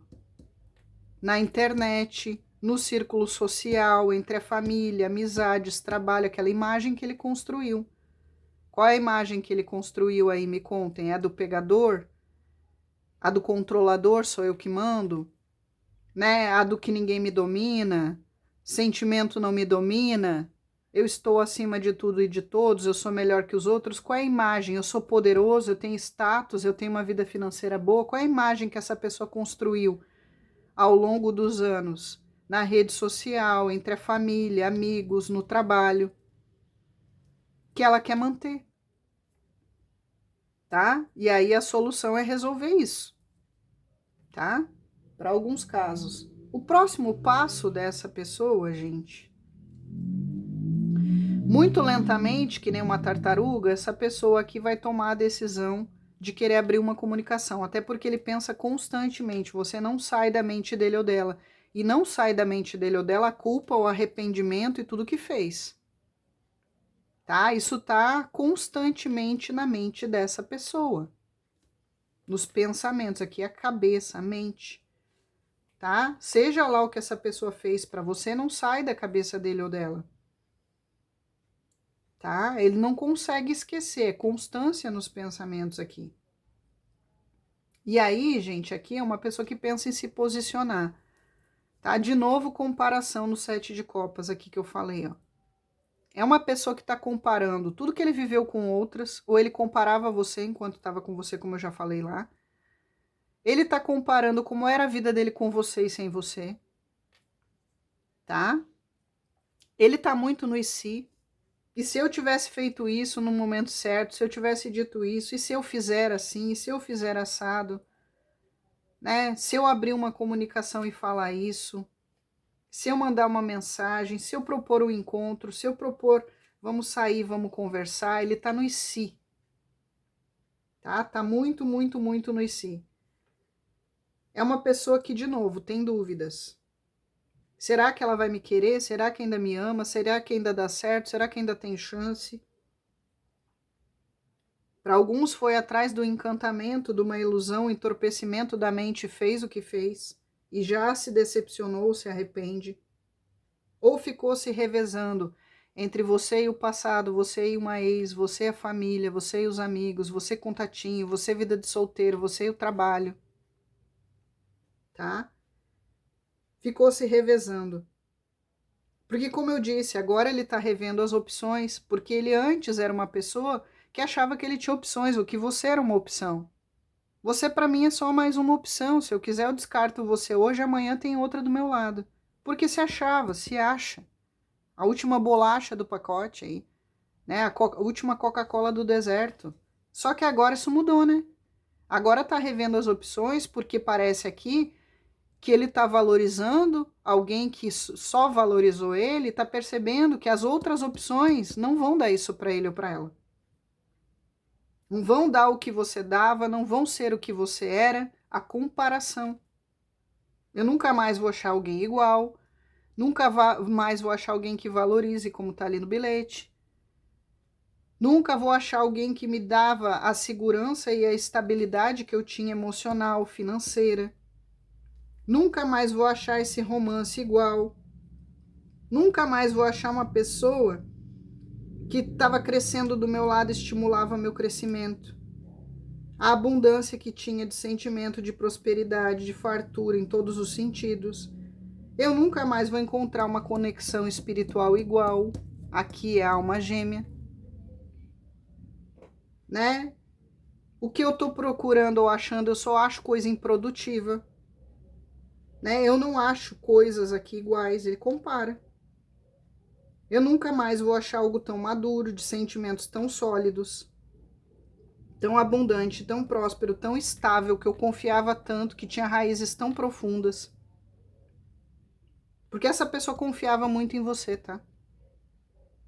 na internet, no círculo social, entre a família, amizades, trabalho, aquela imagem que ele construiu. Qual é a imagem que ele construiu aí? Me contem. É a do pegador? A do controlador, sou eu que mando? Né? A do que ninguém me domina? Sentimento não me domina? Eu estou acima de tudo e de todos, eu sou melhor que os outros. Qual é a imagem? Eu sou poderoso, eu tenho status, eu tenho uma vida financeira boa. Qual é a imagem que essa pessoa construiu ao longo dos anos? Na rede social, entre a família, amigos, no trabalho, que ela quer manter, tá? E aí a solução é resolver isso. tá? Para alguns casos. O próximo passo dessa pessoa, gente, muito lentamente, que nem uma tartaruga, essa pessoa aqui vai tomar a decisão de querer abrir uma comunicação, até porque ele pensa constantemente, você não sai da mente dele ou dela, e não sai da mente dele ou dela a culpa, o arrependimento e tudo que fez. Tá? Isso tá constantemente na mente dessa pessoa. Nos pensamentos, aqui a cabeça, a mente. Tá? Seja lá o que essa pessoa fez para você, não sai da cabeça dele ou dela. Tá? Ele não consegue esquecer, é constância nos pensamentos aqui. E aí, gente, aqui é uma pessoa que pensa em se posicionar. Tá? De novo, comparação no 7 de copas aqui que eu falei, ó. É uma pessoa que está comparando tudo que ele viveu com outras, ou ele comparava você enquanto estava com você, como eu já falei lá. Ele está comparando como era a vida dele com você e sem você. Tá? Ele está muito no e se. E se eu tivesse feito isso no momento certo, se eu tivesse dito isso, e se eu fizer assim, e se eu fizer assado, né? Se eu abrir uma comunicação e falar isso, se eu mandar uma mensagem, se eu propor um encontro, se eu propor, vamos sair, vamos conversar, ele tá no e se. Tá? Tá muito, muito, muito no e se. É uma pessoa que, de novo, tem dúvidas. Será que ela vai me querer? Será que ainda me ama? Será que ainda dá certo? Será que ainda tem chance? Para alguns foi atrás do encantamento, de uma ilusão, entorpecimento da mente, fez o que fez e já se decepcionou, se arrepende. Ou ficou se revezando entre você e o passado, você e uma ex, você e a família, você e os amigos, você contatinho, você vida de solteiro, você e o trabalho. Tá? Ficou se revezando. Porque, como eu disse, agora ele está revendo as opções, porque ele antes era uma pessoa que achava que ele tinha opções, ou que você era uma opção. Você, para mim, é só mais uma opção. Se eu quiser, eu descarto você hoje, amanhã tem outra do meu lado. Porque se achava, se acha. A última bolacha do pacote aí, né? A última Coca-Cola do deserto. Só que agora isso mudou, né? Agora tá revendo as opções, porque parece aqui que ele tá valorizando alguém que só valorizou ele, tá percebendo que as outras opções não vão dar isso para ele ou para ela. Não vão dar o que você dava, não vão ser o que você era, a comparação. Eu nunca mais vou achar alguém igual, nunca mais vou achar alguém que valorize, como tá ali no bilhete. Nunca vou achar alguém que me dava a segurança e a estabilidade que eu tinha emocional, financeira. Nunca mais vou achar esse romance igual. Nunca mais vou achar uma pessoa que estava crescendo do meu lado, estimulava meu crescimento. A abundância que tinha de sentimento de prosperidade, de fartura em todos os sentidos. Eu nunca mais vou encontrar uma conexão espiritual igual. Aqui é a alma gêmea. Né? O que eu estou procurando ou achando, eu só acho coisa improdutiva. Né? Eu não acho coisas aqui iguais, ele compara. Eu nunca mais vou achar algo tão maduro, de sentimentos tão sólidos, tão abundante, tão próspero, tão estável, que eu confiava tanto, que tinha raízes tão profundas. Porque essa pessoa confiava muito em você, tá?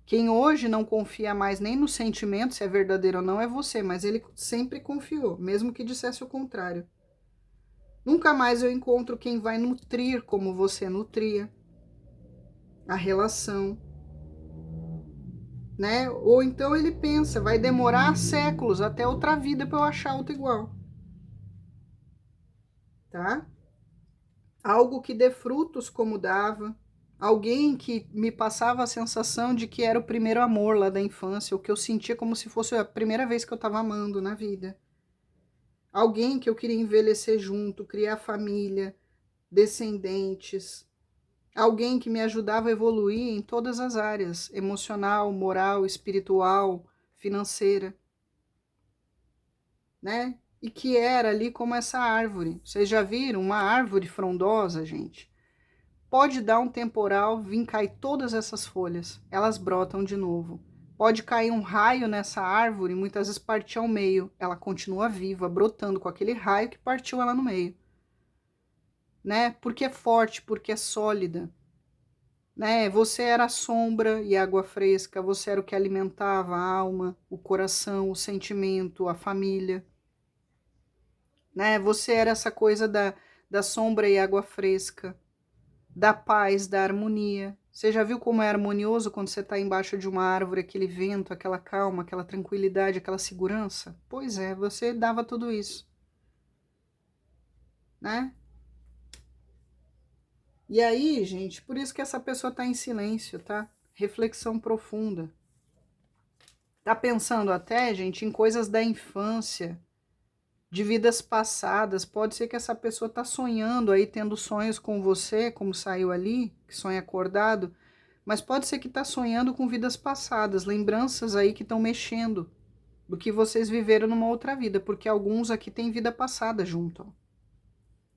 Quem hoje não confia mais nem no sentimento, se é verdadeiro ou não, é você, mas ele sempre confiou, mesmo que dissesse o contrário. Nunca mais eu encontro quem vai nutrir como você nutria a relação. Né? Ou então ele pensa, vai demorar séculos até outra vida para eu achar outra igual. Tá? Algo que dê frutos como dava, alguém que me passava a sensação de que era o primeiro amor lá da infância, o que eu sentia como se fosse a primeira vez que eu estava amando na vida. Alguém que eu queria envelhecer junto, criar família, descendentes. Alguém que me ajudava a evoluir em todas as áreas, emocional, moral, espiritual, financeira, né? E que era ali como essa árvore. Vocês já viram uma árvore frondosa, gente? Pode dar um temporal, vir cair todas essas folhas, elas brotam de novo. Pode cair um raio nessa árvore, muitas vezes partir ao meio, ela continua viva, brotando com aquele raio que partiu ela no meio. né? Porque é forte, porque é sólida, né? Você era a sombra e água fresca, você era o que alimentava a alma, o coração, o sentimento, a família, né? Você era essa coisa da sombra e água fresca, da paz, da harmonia. Você já viu como é harmonioso quando você está embaixo de uma árvore, aquele vento, aquela calma, aquela tranquilidade, aquela segurança? Pois é, você dava tudo isso, né? E aí, gente, por isso que essa pessoa está em silêncio, tá? Reflexão profunda. Tá pensando até, gente, em coisas da infância, de vidas passadas. Pode ser que essa pessoa tá sonhando aí, tendo sonhos com você, como saiu ali, que sonha acordado, mas pode ser que tá sonhando com vidas passadas, lembranças aí que estão mexendo do que vocês viveram numa outra vida, porque alguns aqui têm vida passada junto, ó.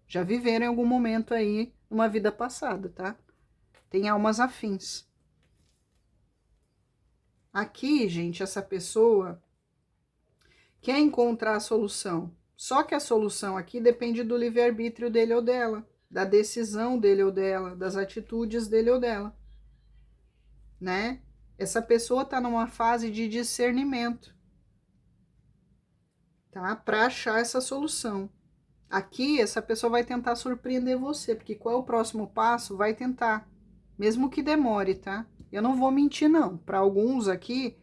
Já viveram em algum momento aí uma vida passada, tá? Tem almas afins. Aqui, gente, essa pessoa quer encontrar a solução. Só que a solução aqui depende do livre-arbítrio dele ou dela, da decisão dele ou dela, das atitudes dele ou dela, né? Essa pessoa tá numa fase de discernimento, tá? Para achar essa solução. Aqui, essa pessoa vai tentar surpreender você, porque qual é o próximo passo? Vai tentar, mesmo que demore, tá? Eu não vou mentir, não. Para alguns aqui,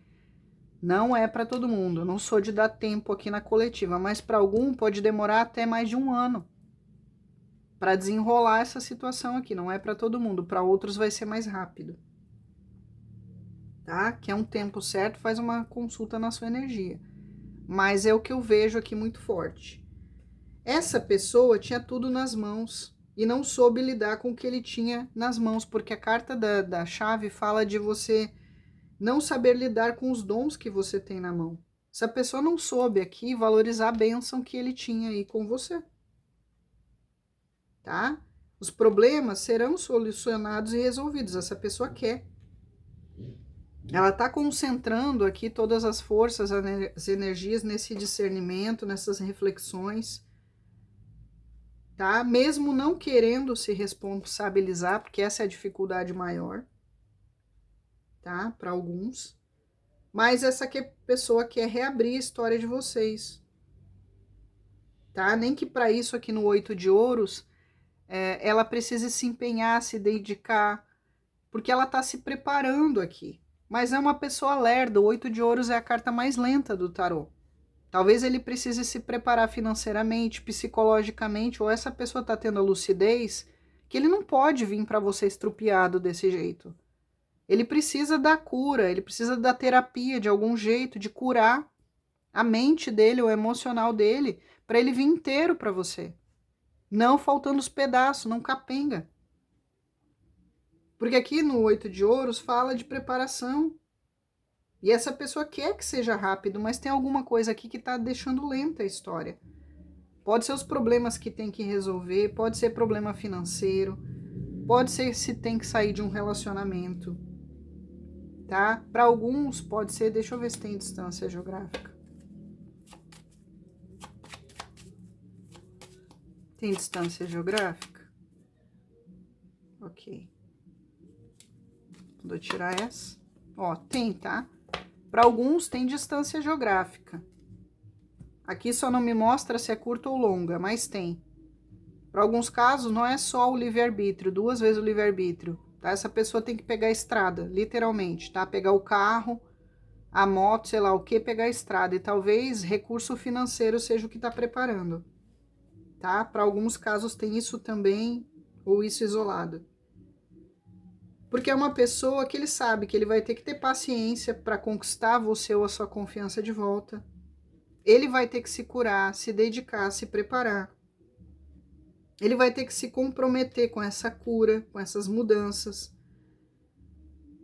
não é para todo mundo. Eu não sou de dar tempo aqui na coletiva, mas para algum pode demorar até mais de um ano para desenrolar essa situação aqui. Não é para todo mundo. Para outros vai ser mais rápido, tá? Que é um tempo certo, faz uma consulta na sua energia. Mas é o que eu vejo aqui muito forte. Essa pessoa tinha tudo nas mãos e não soube lidar com o que ele tinha nas mãos, porque a carta da chave fala de você não saber lidar com os dons que você tem na mão. Essa pessoa não soube aqui valorizar a bênção que ele tinha aí com você, tá? Os problemas serão solucionados e resolvidos. Essa pessoa quer. Ela está concentrando aqui todas as forças, as energias nesse discernimento, nessas reflexões, tá? Mesmo não querendo se responsabilizar, porque essa é a dificuldade maior, tá? Para alguns. Mas essa pessoa quer reabrir a história de vocês, tá? Nem que para isso aqui no 8 de ouros, ela precise se empenhar, se dedicar, porque ela está se preparando aqui. Mas é uma pessoa lerda, o 8 de ouros é a carta mais lenta do tarô. Talvez ele precise se preparar financeiramente, psicologicamente, ou essa pessoa está tendo a lucidez que ele não pode vir para você estrupiado desse jeito. Ele precisa da cura, ele precisa da terapia de algum jeito, de curar a mente dele, o emocional dele, para ele vir inteiro para você. Não faltando os pedaços, não capenga. Porque aqui no 8 de ouros fala de preparação. E essa pessoa quer que seja rápido, mas tem alguma coisa aqui que está deixando lenta a história. Pode ser os problemas que tem que resolver, pode ser problema financeiro, pode ser se tem que sair de um relacionamento, tá? Para alguns pode ser, deixa eu ver se tem distância geográfica. Tem distância geográfica? Ok. Vou tirar essa. Ó, tem, tá? Para alguns tem distância geográfica. Aqui só não me mostra se é curta ou longa, mas tem. Para alguns casos, não é só o livre-arbítrio, 2 vezes o livre-arbítrio, tá? Essa pessoa tem que pegar a estrada, literalmente, tá? Pegar o carro, a moto, sei lá o que, pegar a estrada. E talvez recurso financeiro seja o que está preparando, tá? Para alguns casos tem isso também, ou isso isolado. Porque é uma pessoa que ele sabe que ele vai ter que ter paciência para conquistar você ou a sua confiança de volta. Ele vai ter que se curar, se dedicar, se preparar. Ele vai ter que se comprometer com essa cura, com essas mudanças,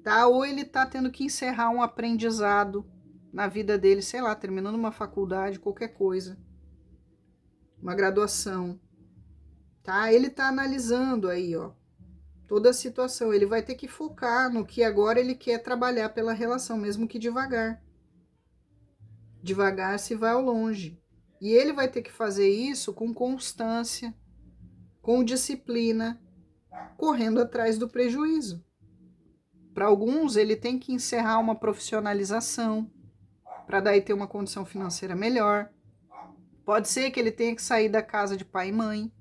tá? Ou ele tá tendo que encerrar um aprendizado na vida dele, sei lá, terminando uma faculdade, qualquer coisa, uma graduação, tá? Ele tá analisando aí, ó, toda a situação. Ele vai ter que focar no que agora ele quer trabalhar pela relação, mesmo que devagar. Devagar se vai ao longe. E ele vai ter que fazer isso com constância, com disciplina, correndo atrás do prejuízo. Para alguns, ele tem que encerrar uma profissionalização, para daí ter uma condição financeira melhor. Pode ser que ele tenha que sair da casa de pai e mãe,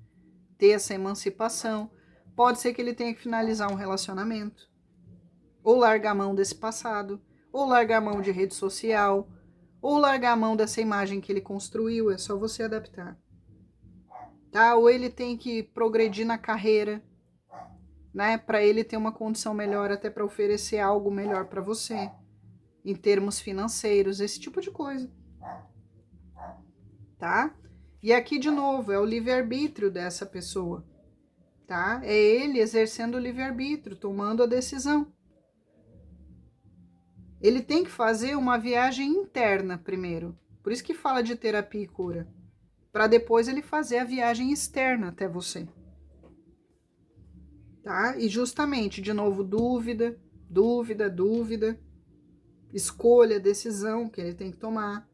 ter essa emancipação. Pode ser que ele tenha que finalizar um relacionamento, ou largar a mão desse passado, ou largar a mão de rede social, ou largar a mão dessa imagem que ele construiu. É só você adaptar. Tá? Ou ele tem que progredir na carreira, né, para ele ter uma condição melhor, até para oferecer algo melhor para você, em termos financeiros, esse tipo de coisa. Tá? E aqui, de novo, é o livre-arbítrio dessa pessoa, tá? É ele exercendo o livre-arbítrio, tomando a decisão. Ele tem que fazer uma viagem interna primeiro, por isso que fala de terapia e cura, para depois ele fazer a viagem externa até você. Tá? E justamente, de novo, dúvida, escolha, decisão que ele tem que tomar,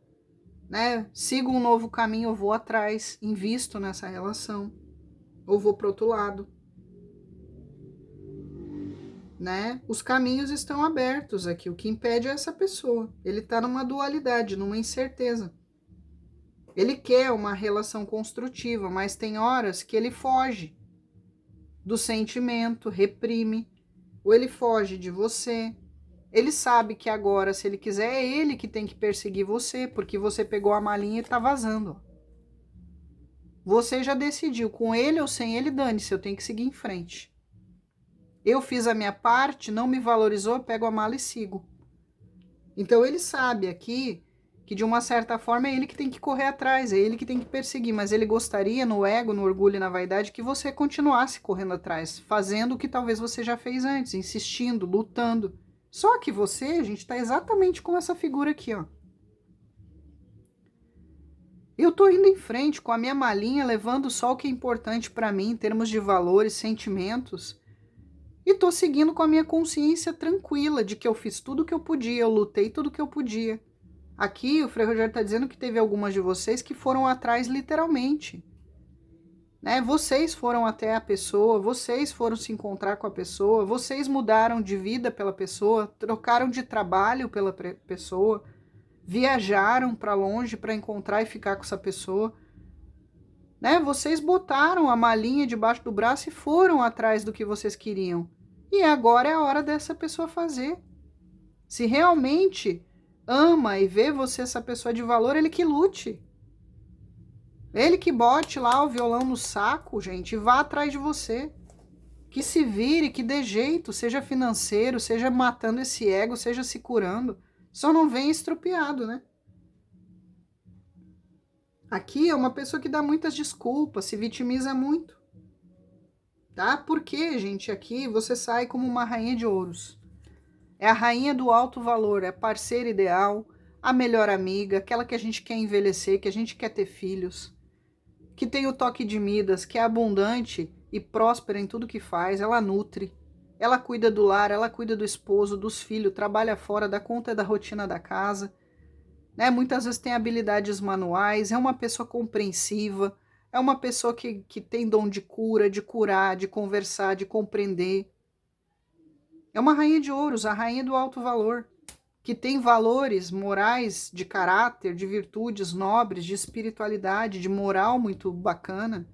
né? Sigo um novo caminho, eu vou atrás, invisto nessa relação, ou vou para outro lado, né? Os caminhos estão abertos aqui, o que impede é essa pessoa. Ele tá numa dualidade, numa incerteza. Ele quer uma relação construtiva, mas tem horas que ele foge do sentimento, reprime, ou ele foge de você. Ele sabe que agora, se ele quiser, é ele que tem que perseguir você, porque você pegou a malinha e tá vazando. Você já decidiu, com ele ou sem ele, dane-se, eu tenho que seguir em frente. Eu fiz a minha parte, não me valorizou, eu pego a mala e sigo. Então ele sabe aqui que, de uma certa forma, é ele que tem que correr atrás, é ele que tem que perseguir, mas ele gostaria, no ego, no orgulho e na vaidade, que você continuasse correndo atrás, fazendo o que talvez você já fez antes, insistindo, lutando. Só que você, a gente tá exatamente com essa figura aqui, ó. Eu tô indo em frente com a minha malinha, levando só o que é importante para mim, em termos de valores, sentimentos, e tô seguindo com a minha consciência tranquila de que eu fiz tudo o que eu podia, eu lutei tudo o que eu podia. Aqui o Frei Rogério tá dizendo que teve algumas de vocês que foram atrás literalmente, né? Vocês foram até a pessoa, vocês foram se encontrar com a pessoa, vocês mudaram de vida pela pessoa, trocaram de trabalho pela pessoa, viajaram para longe para encontrar e ficar com essa pessoa, né? Vocês botaram a malinha debaixo do braço e foram atrás do que vocês queriam. E agora é a hora dessa pessoa fazer. Se realmente ama e vê você essa pessoa de valor, ele que lute. Ele que bote lá o violão no saco, gente, e vá atrás de você. Que se vire, que dê jeito, seja financeiro, seja matando esse ego, seja se curando. Só não venha estrupiado, né? Aqui é uma pessoa que dá muitas desculpas, se vitimiza muito. Tá? Porque, gente, aqui você sai como uma rainha de ouros. É a rainha do alto valor, é a parceira ideal, a melhor amiga, aquela que a gente quer envelhecer, que a gente quer ter filhos, que tem o toque de Midas, que é abundante e próspera em tudo que faz, ela nutre, ela cuida do lar, ela cuida do esposo, dos filhos, trabalha fora, dá conta da rotina da casa, né? Muitas vezes tem habilidades manuais, é uma pessoa compreensiva, é uma pessoa que tem dom de cura, de curar, de conversar, de compreender. É uma rainha de ouros, a rainha do alto valor, que tem valores morais, de caráter, de virtudes nobres, de espiritualidade, de moral muito bacana.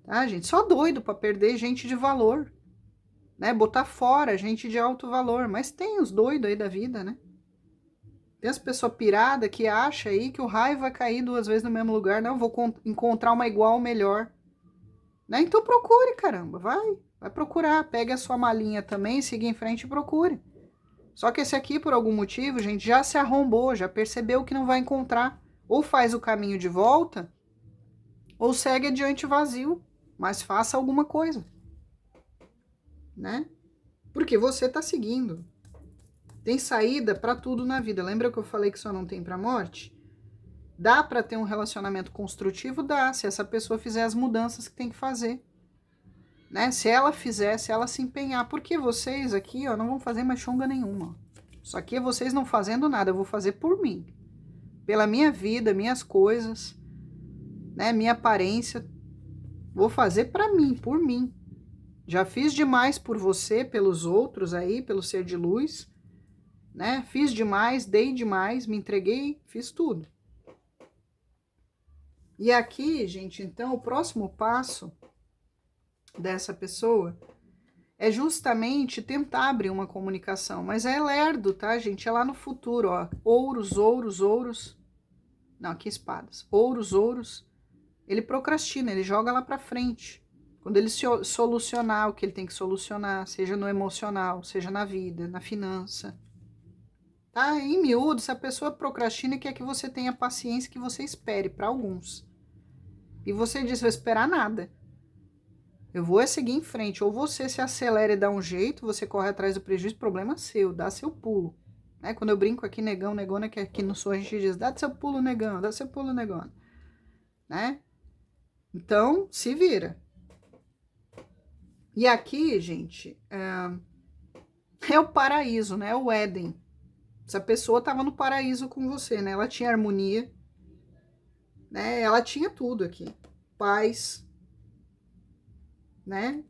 Tá, gente? Só doido para perder gente de valor, né? Botar fora gente de alto valor. Mas tem os doidos aí da vida, né? Tem as pessoas piradas que acham aí que o raio vai cair 2 vezes no mesmo lugar. Não, vou encontrar uma igual ou melhor. Né? Então procure, caramba, vai procurar. Pegue a sua malinha também, siga em frente e procure. Só que esse aqui, por algum motivo, gente, já se arrombou, já percebeu que não vai encontrar. Ou faz o caminho de volta, ou segue adiante vazio. Mas faça alguma coisa. Né? Porque você tá seguindo. Tem saída para tudo na vida. Lembra que eu falei que só não tem para morte? Dá para ter um relacionamento construtivo? Dá, se essa pessoa fizer as mudanças que tem que fazer. Né? Se ela fizer, se ela se empenhar. Porque vocês aqui, ó, não vão fazer mais chunga nenhuma. Isso aqui é vocês não fazendo nada, eu vou fazer por mim. Pela minha vida, minhas coisas, né? Minha aparência. Vou fazer para mim, por mim. Já fiz demais por você, pelos outros aí, pelo ser de luz, né? Fiz demais, dei demais, me entreguei, fiz tudo. E aqui, gente, então, o próximo passo dessa pessoa é justamente tentar abrir uma comunicação, mas é lerdo, tá, gente? É lá no futuro, ó. Ouros, ouros, ouros. Não, aqui espadas. Ouros, ouros. Ele procrastina, ele joga lá pra frente. Quando ele solucionar o que ele tem que solucionar, seja no emocional, seja na vida, na finança. Tá? Em miúdo, se a pessoa procrastina, quer que você tenha paciência, que você espere para alguns. E você diz, vou esperar nada. Eu vou é seguir em frente. Ou você se acelera e dá um jeito, você corre atrás do prejuízo, problema seu, dá seu pulo. Né? Quando eu brinco aqui, negão, negona, que aqui no sul a gente diz, dá seu pulo, negão, dá seu pulo, negona. Né? Então, se vira. E aqui, gente, é o paraíso, né? É o Éden. Essa pessoa estava no paraíso com você, né? Ela tinha harmonia, né? Ela tinha tudo aqui. Paz, né?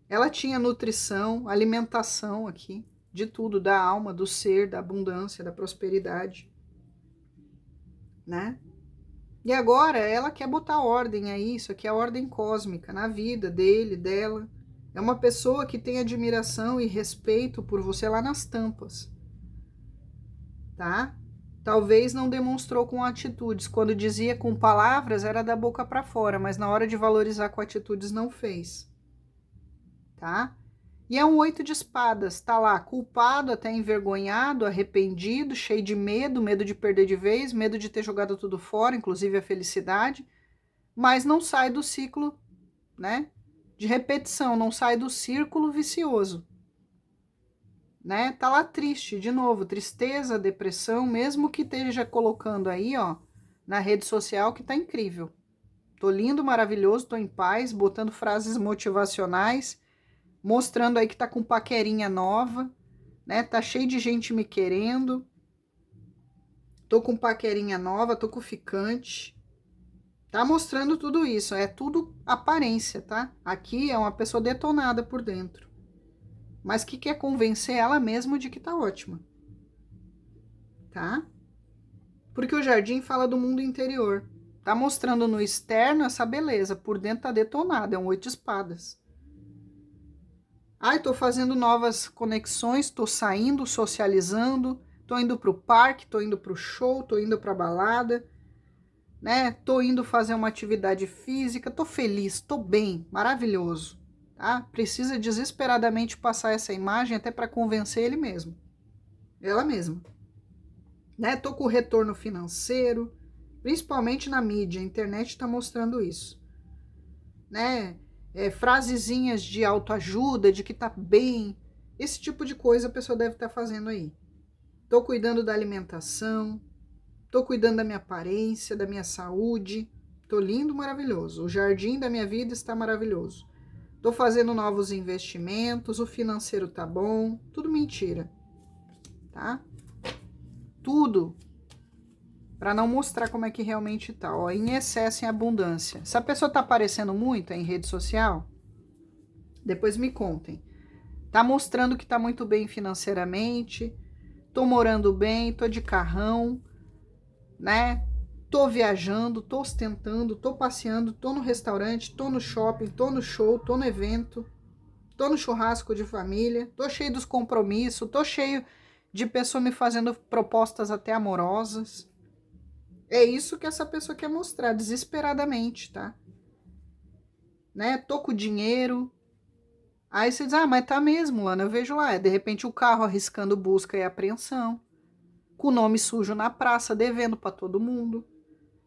Ela tinha nutrição, alimentação aqui, de tudo, da alma, do ser, da abundância, da prosperidade, né? E agora ela quer botar ordem aí, isso aqui é a ordem cósmica na vida dele, dela. É uma pessoa que tem admiração e respeito por você lá nas tampas, tá? Talvez não demonstrou com atitudes. Quando dizia com palavras, era da boca para fora, mas na hora de valorizar com atitudes não fez, tá? E é um 8 de espadas, tá lá, culpado, até envergonhado, arrependido, cheio de medo, medo de perder de vez, medo de ter jogado tudo fora, inclusive a felicidade, mas não sai do ciclo, né, de repetição, não sai do círculo vicioso, né? Tá lá triste, de novo, tristeza, depressão, mesmo que esteja colocando aí, ó, na rede social que tá incrível. Tô lindo, maravilhoso, tô em paz, botando frases motivacionais, mostrando aí que tá com paquerinha nova, né? Tá cheio de gente me querendo. Tô com paquerinha nova, tô com ficante. Tá mostrando tudo isso, é tudo aparência, tá? Aqui é uma pessoa detonada por dentro, mas que quer convencer ela mesma de que tá ótima, tá? Porque o jardim fala do mundo interior. Tá mostrando no externo essa beleza, por dentro tá detonada, é um 8 de espadas. Ai, tô fazendo novas conexões, tô saindo, socializando, tô indo pro parque, tô indo pro show, tô indo pra balada, né? Tô indo fazer uma atividade física, tô feliz, tô bem, maravilhoso, tá? Precisa desesperadamente passar essa imagem até para convencer ele mesmo, ela mesma, né? Tô com retorno financeiro, principalmente na mídia, a internet tá mostrando isso, né? Frasezinhas de autoajuda, de que tá bem, esse tipo de coisa a pessoa deve estar fazendo aí. Tô cuidando da alimentação, tô cuidando da minha aparência, da minha saúde, tô lindo, maravilhoso. O jardim da minha vida está maravilhoso. Tô fazendo novos investimentos, o financeiro tá bom, tudo mentira, tá? Tudo para não mostrar como é que realmente tá, ó, em excesso, em abundância. Se a pessoa tá aparecendo muito em rede social, depois me contem. Tá mostrando que tá muito bem financeiramente, tô morando bem, tô de carrão, né? Tô viajando, tô ostentando, tô passeando, tô no restaurante, tô no shopping, tô no show, tô no evento, tô no churrasco de família, tô cheio dos compromissos, tô cheio de pessoa me fazendo propostas até amorosas. É isso que essa pessoa quer mostrar, desesperadamente, tá? Né? Tô com dinheiro. Aí você diz, ah, mas tá mesmo, Lana, eu vejo lá. De repente o carro arriscando busca e apreensão, com o nome sujo na praça, devendo pra todo mundo,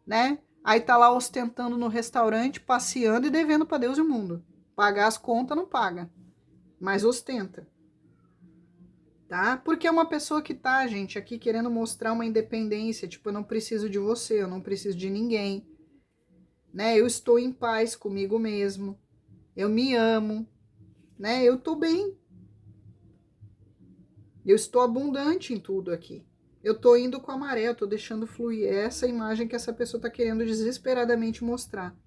né? Aí tá lá ostentando no restaurante, passeando e devendo pra Deus e o mundo. Pagar as contas não paga, mas ostenta. Tá? Porque é uma pessoa que tá, gente, aqui querendo mostrar uma independência, tipo, eu não preciso de você, eu não preciso de ninguém, né? Eu estou em paz comigo mesmo, eu me amo, né? Eu tô bem, eu estou abundante em tudo aqui. Eu tô indo com a maré, eu tô deixando fluir. É essa imagem que essa pessoa tá querendo desesperadamente mostrar,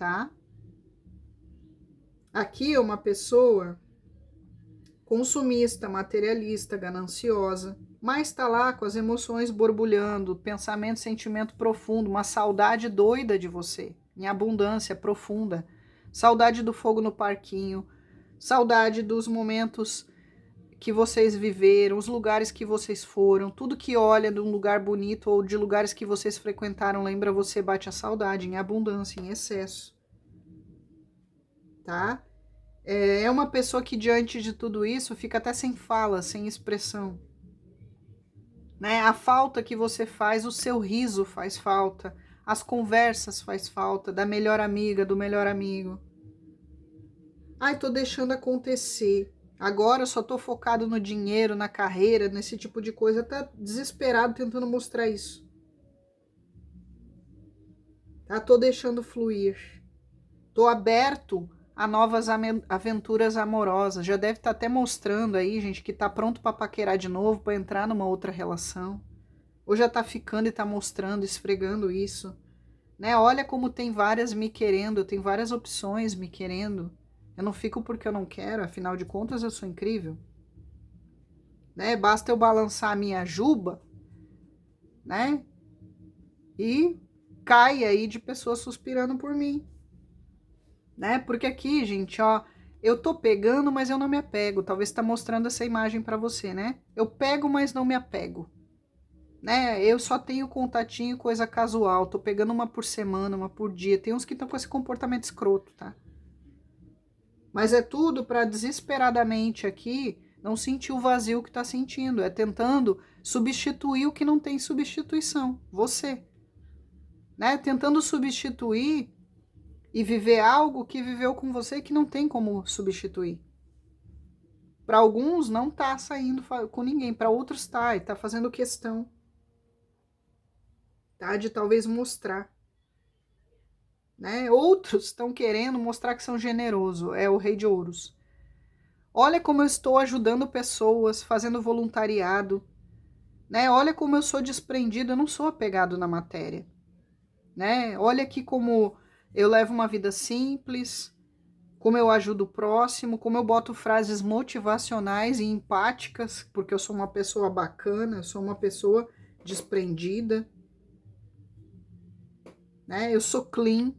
tá? Aqui é uma pessoa consumista, materialista, gananciosa, mas tá lá com as emoções borbulhando, pensamento, sentimento profundo, uma saudade doida de você, em abundância profunda, saudade do fogo no parquinho, saudade dos momentos que vocês viveram, os lugares que vocês foram, tudo que olha de um lugar bonito ou de lugares que vocês frequentaram, lembra você, bate a saudade em abundância, em excesso, tá? É uma pessoa que diante de tudo isso fica até sem fala, sem expressão, né? A falta que você faz, o seu riso faz falta, as conversas faz falta, da melhor amiga, do melhor amigo. Ai, tô deixando acontecer. Agora eu só tô focado no dinheiro, na carreira, nesse tipo de coisa. Tá desesperado tentando mostrar isso. Tá? Tô deixando fluir. Tô aberto a novas aventuras amorosas. Já deve estar até mostrando aí, gente, que tá pronto para paquerar de novo, para entrar numa outra relação. Ou já tá ficando e tá mostrando, esfregando isso. Né? Olha como tem várias me querendo, tem várias opções me querendo. Eu não fico porque eu não quero, afinal de contas eu sou incrível. Né? Basta eu balançar a minha juba, né? E cai aí de pessoas suspirando por mim. Né? Porque aqui, gente, ó, eu tô pegando, mas eu não me apego. Talvez tá mostrando essa imagem para você, né? Eu pego, mas não me apego. Né? Eu só tenho contatinho, coisa casual. Tô pegando uma por semana, uma por dia. Tem uns que estão com esse comportamento escroto, tá? Mas é tudo para desesperadamente aqui não sentir o vazio que está sentindo. É tentando substituir o que não tem substituição. Você. Né? Tentando substituir e viver algo que viveu com você e que não tem como substituir. Para alguns não tá saindo com ninguém, para outros tá, e tá fazendo questão. Tá? De talvez mostrar. Né? Outros estão querendo mostrar que são generosos. É o Rei de Ouros. Olha como eu estou ajudando pessoas, fazendo voluntariado, né? Olha como eu sou desprendido, eu não sou apegado na matéria, né? Olha aqui como eu levo uma vida simples, como eu ajudo o próximo, como eu boto frases motivacionais e empáticas, porque eu sou uma pessoa bacana, eu sou uma pessoa desprendida, né? Eu sou clean,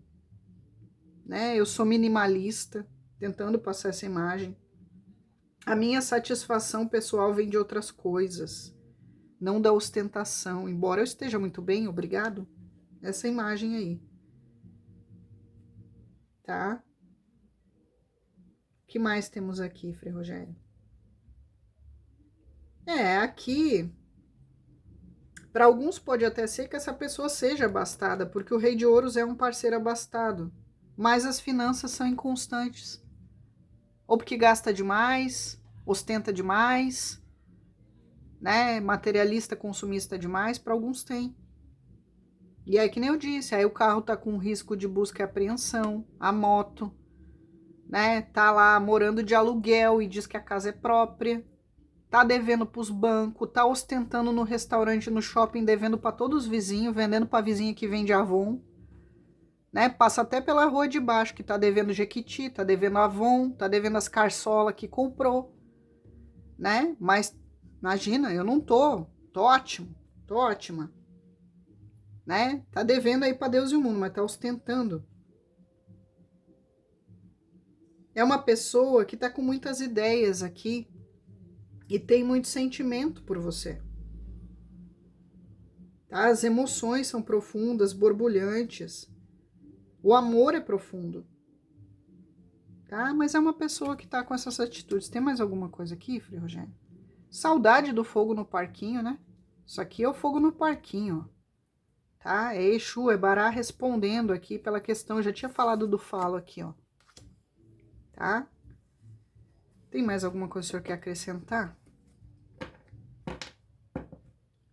né? Eu sou minimalista, tentando passar essa imagem. A minha satisfação pessoal vem de outras coisas, não da ostentação, embora eu esteja muito bem, obrigado. Essa imagem aí. Tá? O que mais temos aqui, Frei Rogério? Aqui, para alguns pode até ser que essa pessoa seja abastada, porque o Rei de Ouros é um parceiro abastado, mas as finanças são inconstantes. Ou porque gasta demais, ostenta demais, né? Materialista, consumista demais, para alguns tem. E aí, que nem eu disse, aí o carro tá com risco de busca e apreensão, a moto, né? Tá lá morando de aluguel e diz que a casa é própria, tá devendo pros bancos, tá ostentando no restaurante, no shopping, devendo para todos os vizinhos, vendendo pra vizinha que vende Avon, né? Passa até pela rua de baixo, que tá devendo Jequiti, tá devendo Avon, tá devendo as carçolas que comprou, né? Mas, imagina, eu não tô ótimo, tô ótima. Né? Tá devendo aí para Deus e o mundo, mas tá ostentando. É uma pessoa que tá com muitas ideias aqui e tem muito sentimento por você. Tá? As emoções são profundas, borbulhantes. O amor é profundo. Tá? Mas é uma pessoa que tá com essas atitudes. Tem mais alguma coisa aqui, Frei Rogério? Saudade do fogo no parquinho, né? Isso aqui é o fogo no parquinho, ó. Tá? É Exu, é Bará respondendo aqui pela questão. Eu já tinha falado do falo aqui, ó. Tá? Tem mais alguma coisa que o senhor quer acrescentar?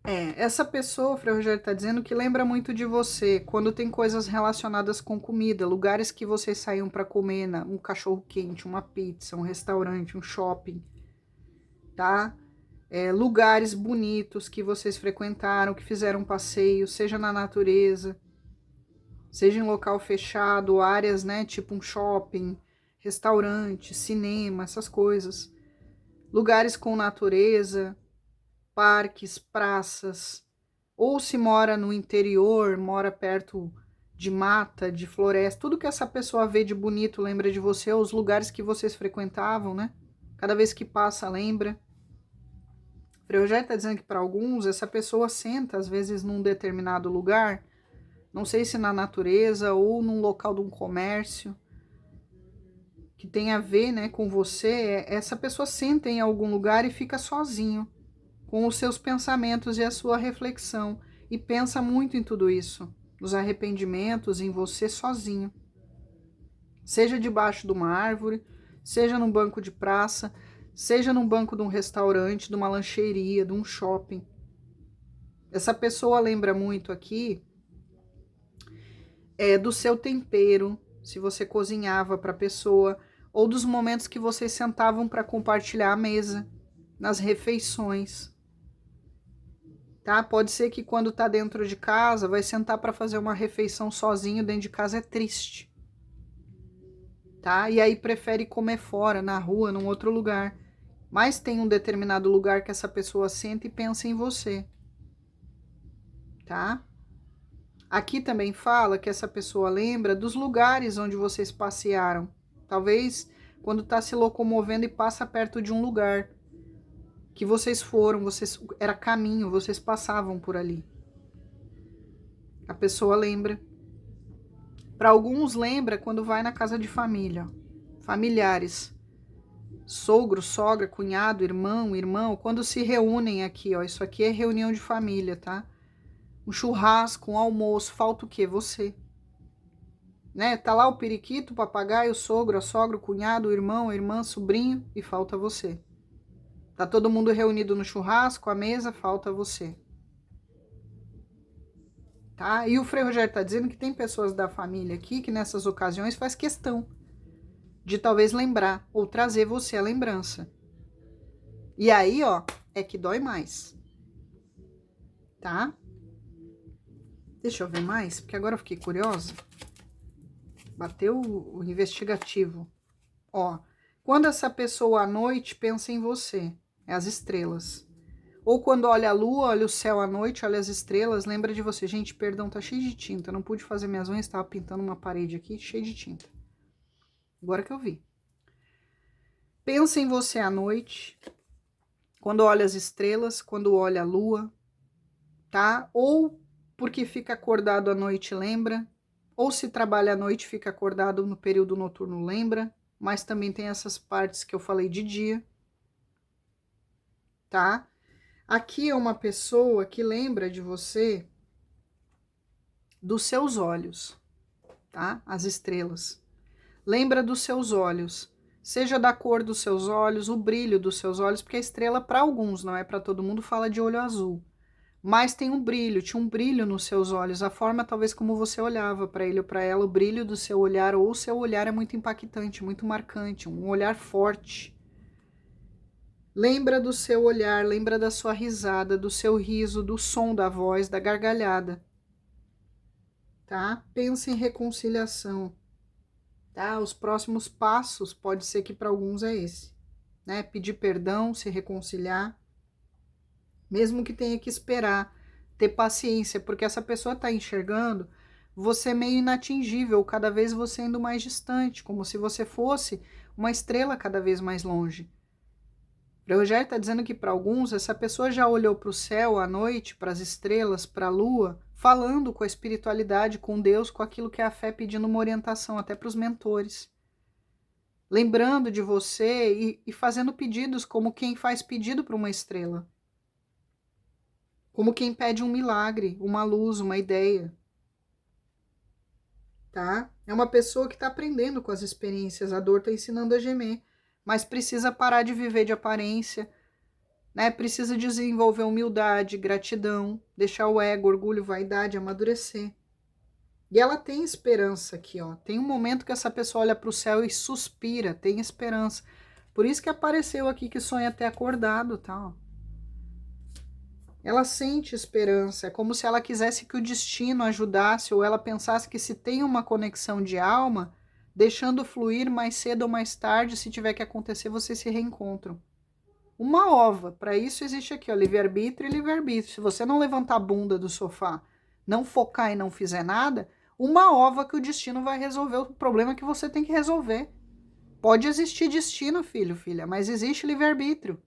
Essa pessoa, o Frei Rogério tá dizendo que lembra muito de você, quando tem coisas relacionadas com comida, lugares que vocês saíam para comer, um cachorro quente, uma pizza, um restaurante, um shopping, tá? Lugares bonitos que vocês frequentaram, que fizeram passeio, seja na natureza, seja em local fechado, áreas, né, tipo um shopping, restaurante, cinema, essas coisas. Lugares com natureza, parques, praças, ou se mora no interior, mora perto de mata, de floresta, tudo que essa pessoa vê de bonito lembra de você, os lugares que vocês frequentavam, né? Cada vez que passa, lembra. O Frei Rogério está dizendo que para alguns, essa pessoa senta, às vezes, num determinado lugar, não sei se na natureza ou num local de um comércio, que tem a ver, né, com você, essa pessoa senta em algum lugar e fica sozinho, com os seus pensamentos e a sua reflexão, e pensa muito em tudo isso, nos arrependimentos, em você sozinho. Seja debaixo de uma árvore, seja num banco de praça, seja num banco de um restaurante, de uma lancheria, de um shopping. Essa pessoa lembra muito aqui do seu tempero, se você cozinhava para a pessoa, ou dos momentos que vocês sentavam para compartilhar a mesa, nas refeições. Tá? Pode ser que quando tá dentro de casa, vai sentar para fazer uma refeição sozinho dentro de casa, é triste. Tá? E aí prefere comer fora, na rua, num outro lugar. Mas tem um determinado lugar que essa pessoa senta e pensa em você. Tá? Aqui também fala que essa pessoa lembra dos lugares onde vocês passearam. Talvez quando está se locomovendo e passa perto de um lugar que vocês foram, era caminho, vocês passavam por ali. A pessoa lembra. Para alguns lembra quando vai na casa de família, familiares, sogro, sogra, cunhado, irmão, quando se reúnem aqui, ó, isso aqui é reunião de família, tá? Um churrasco, um almoço, falta o quê? Você. Né? Tá lá o periquito, o papagaio, o sogro, a sogra, o cunhado, o irmão, a irmã, sobrinho e falta você. Tá todo mundo reunido no churrasco, à mesa, falta você. Tá? E o Frei Rogério tá dizendo que tem pessoas da família aqui que nessas ocasiões faz questão de talvez lembrar ou trazer você a lembrança. E aí, ó, é que dói mais. Tá? Deixa eu ver mais, porque agora eu fiquei curiosa. Bateu o investigativo. Ó, quando essa pessoa à noite pensa em você, é as estrelas. Ou quando olha a lua, olha o céu à noite, olha as estrelas, lembra de você. Gente, perdão, tá cheio de tinta. Não pude fazer minhas unhas, estava pintando uma parede aqui, cheio de tinta. Agora que eu vi. Pensa em você à noite, quando olha as estrelas, quando olha a lua, tá? Ou porque fica acordado à noite, lembra? Ou se trabalha à noite, fica acordado no período noturno, lembra? Mas também tem essas partes que eu falei de dia, tá? Aqui é uma pessoa que lembra de você dos seus olhos, tá? As estrelas. Lembra dos seus olhos, seja da cor dos seus olhos, o brilho dos seus olhos, porque a estrela para alguns, não é para todo mundo, fala de olho azul. Mas tem um brilho, tinha um brilho nos seus olhos, a forma talvez como você olhava para ele ou para ela, o brilho do seu olhar, ou o seu olhar é muito impactante, muito marcante, um olhar forte. Lembra do seu olhar, lembra da sua risada, do seu riso, do som da voz, da gargalhada. Tá? Pensa em reconciliação. Tá? Os próximos passos pode ser que para alguns é esse, né? Pedir perdão, se reconciliar, mesmo que tenha que esperar, ter paciência, porque essa pessoa está enxergando você meio inatingível, cada vez você indo mais distante, como se você fosse uma estrela cada vez mais longe. O Rogério está dizendo que para alguns essa pessoa já olhou para o céu à noite, para as estrelas, para a lua, falando com a espiritualidade, com Deus, com aquilo que é a fé, pedindo uma orientação até para os mentores. Lembrando de você e fazendo pedidos como quem faz pedido para uma estrela. Como quem pede um milagre, uma luz, uma ideia. Tá? É uma pessoa que está aprendendo com as experiências, a dor está ensinando a gemer, mas precisa parar de viver de aparência, né? Precisa desenvolver humildade, gratidão, deixar o ego, orgulho, vaidade amadurecer. E ela tem esperança aqui, ó. Tem um momento que essa pessoa olha para o céu e suspira, tem esperança. Por isso que apareceu aqui que sonha até acordado, tá? Ó. Ela sente esperança, é como se ela quisesse que o destino ajudasse, ou ela pensasse que se tem uma conexão de alma, deixando fluir mais cedo ou mais tarde, se tiver que acontecer, vocês se reencontram. Uma ova, para isso existe aqui, ó, livre-arbítrio e livre-arbítrio. Se você não levantar a bunda do sofá, não focar e não fizer nada, uma ova que o destino vai resolver o problema que você tem que resolver. Pode existir destino, filho, filha, mas existe livre-arbítrio.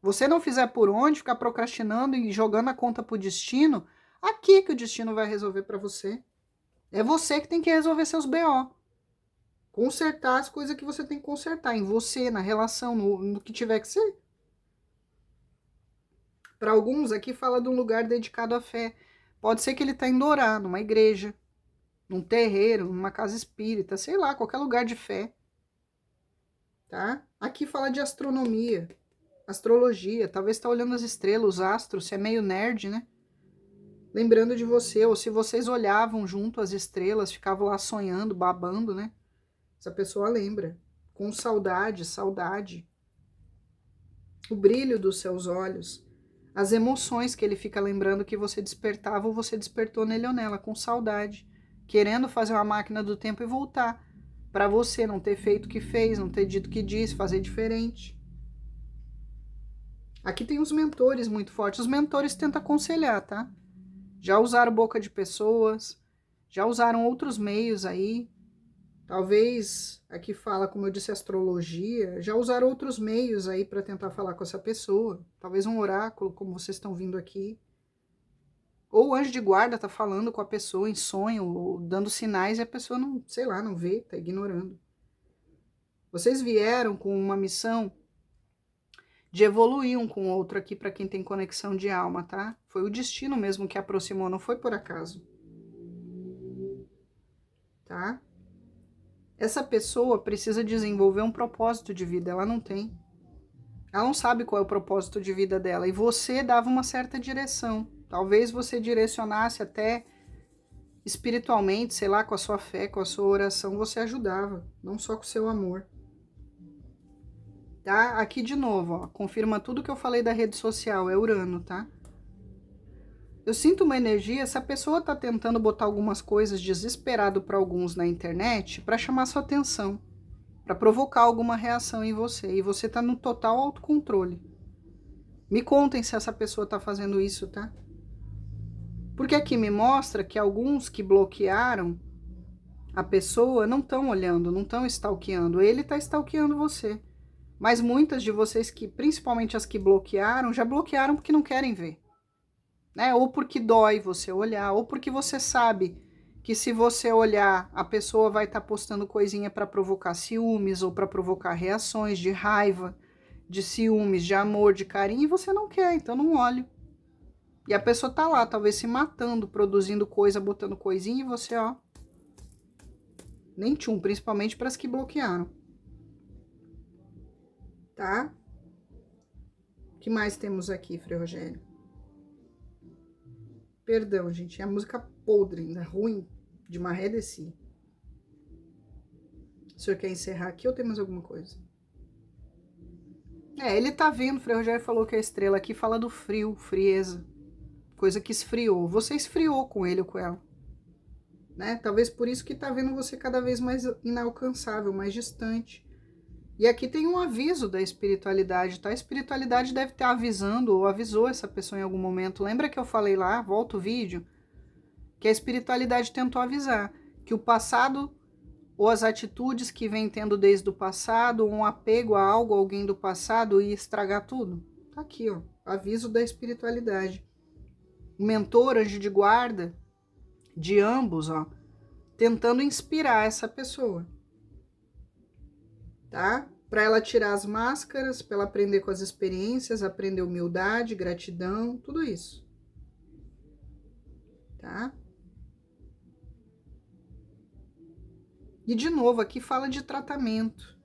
Você não fizer por onde, ficar procrastinando e jogando a conta pro destino, aqui que o destino vai resolver para você. É você que tem que resolver seus BO. Consertar as coisas que você tem que consertar em você, na relação, no que tiver que ser. Para alguns aqui fala de um lugar dedicado à fé. Pode ser que ele está indo orar numa igreja, num terreiro, numa casa espírita, sei lá, qualquer lugar de fé. Tá? Aqui fala de astronomia, astrologia, talvez está olhando as estrelas, os astros, se é meio nerd, né? Lembrando de você, ou se vocês olhavam junto as estrelas, ficavam lá sonhando, babando, né? Essa pessoa lembra. Com saudade, saudade. O brilho dos seus olhos. As emoções que ele fica lembrando que você despertava ou você despertou nele ou nela, com saudade. Querendo fazer uma máquina do tempo e voltar. Para você não ter feito o que fez, não ter dito o que disse, fazer diferente. Aqui tem os mentores muito fortes. Os mentores tentam aconselhar, tá? Já usaram boca de pessoas, já usaram outros meios aí. Talvez, aqui fala, como eu disse, astrologia, já usaram outros meios aí para tentar falar com essa pessoa. Talvez um oráculo, como vocês estão vindo aqui. Ou o anjo de guarda tá falando com a pessoa em sonho, ou dando sinais e a pessoa não, sei lá, não vê, tá ignorando. Vocês vieram com uma missão de evoluir um com o outro aqui para quem tem conexão de alma, tá? Foi o destino mesmo que aproximou, não foi por acaso. Tá? Essa pessoa precisa desenvolver um propósito de vida, ela não tem. Ela não sabe qual é o propósito de vida dela e você dava uma certa direção. Talvez você direcionasse até espiritualmente, sei lá, com a sua fé, com a sua oração, você ajudava, não só com o seu amor. Tá? Aqui de novo, ó, confirma tudo que eu falei da rede social, é Urano, tá? Eu sinto uma energia, essa pessoa tá tentando botar algumas coisas desesperado para alguns na internet para chamar sua atenção, para provocar alguma reação em você, e você tá no total autocontrole. Me contem se essa pessoa tá fazendo isso, tá? Porque aqui me mostra que alguns que bloquearam a pessoa não estão olhando, não estão stalkeando, ele tá stalkeando você. Mas muitas de vocês que, principalmente as que bloquearam, já bloquearam porque não querem ver. Né? Ou porque dói você olhar, ou porque você sabe que se você olhar, a pessoa vai estar postando coisinha para provocar ciúmes ou para provocar reações de raiva, de ciúmes, de amor, de carinho, e você não quer, então não olhe. E a pessoa tá lá, talvez se matando, produzindo coisa, botando coisinha, e você, ó, nem tchum, principalmente para as que bloquearam. Tá? O que mais temos aqui, Frei Rogério? Perdão, gente, é a música podre, ainda ruim, de Maré de Si. O senhor quer encerrar aqui ou tem mais alguma coisa? Ele tá vendo, o Frei Rogério falou que a estrela aqui fala do frio, frieza. Coisa que esfriou. Você esfriou com ele ou com ela. Né? Talvez por isso que tá vendo você cada vez mais inalcançável, mais distante. E aqui tem um aviso da espiritualidade, tá? A espiritualidade deve estar avisando ou avisou essa pessoa em algum momento. Lembra que eu falei lá, volta o vídeo, que a espiritualidade tentou avisar que o passado ou as atitudes que vem tendo desde o passado, um apego a algo, alguém do passado ia estragar tudo. Tá aqui, ó, aviso da espiritualidade. O mentor, anjo de guarda, de ambos, ó, tentando inspirar essa pessoa. Tá? Para ela tirar as máscaras, para ela aprender com as experiências, aprender humildade, gratidão, tudo isso. Tá? E de novo, aqui fala de tratamento,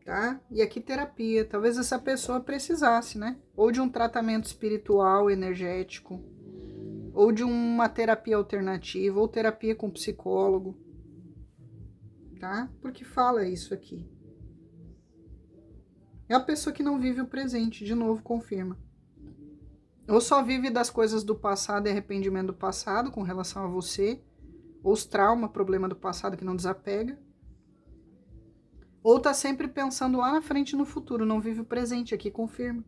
tá? E aqui terapia. Talvez essa pessoa precisasse, né? Ou de um tratamento espiritual, energético, ou de uma terapia alternativa, ou terapia com psicólogo, tá? Porque fala isso aqui. É a pessoa que não vive o presente, de novo confirma. Ou só vive das coisas do passado e arrependimento do passado com relação a você, ou os traumas, problema do passado que não desapega. Ou tá sempre pensando lá na frente e no futuro, não vive o presente, aqui confirma.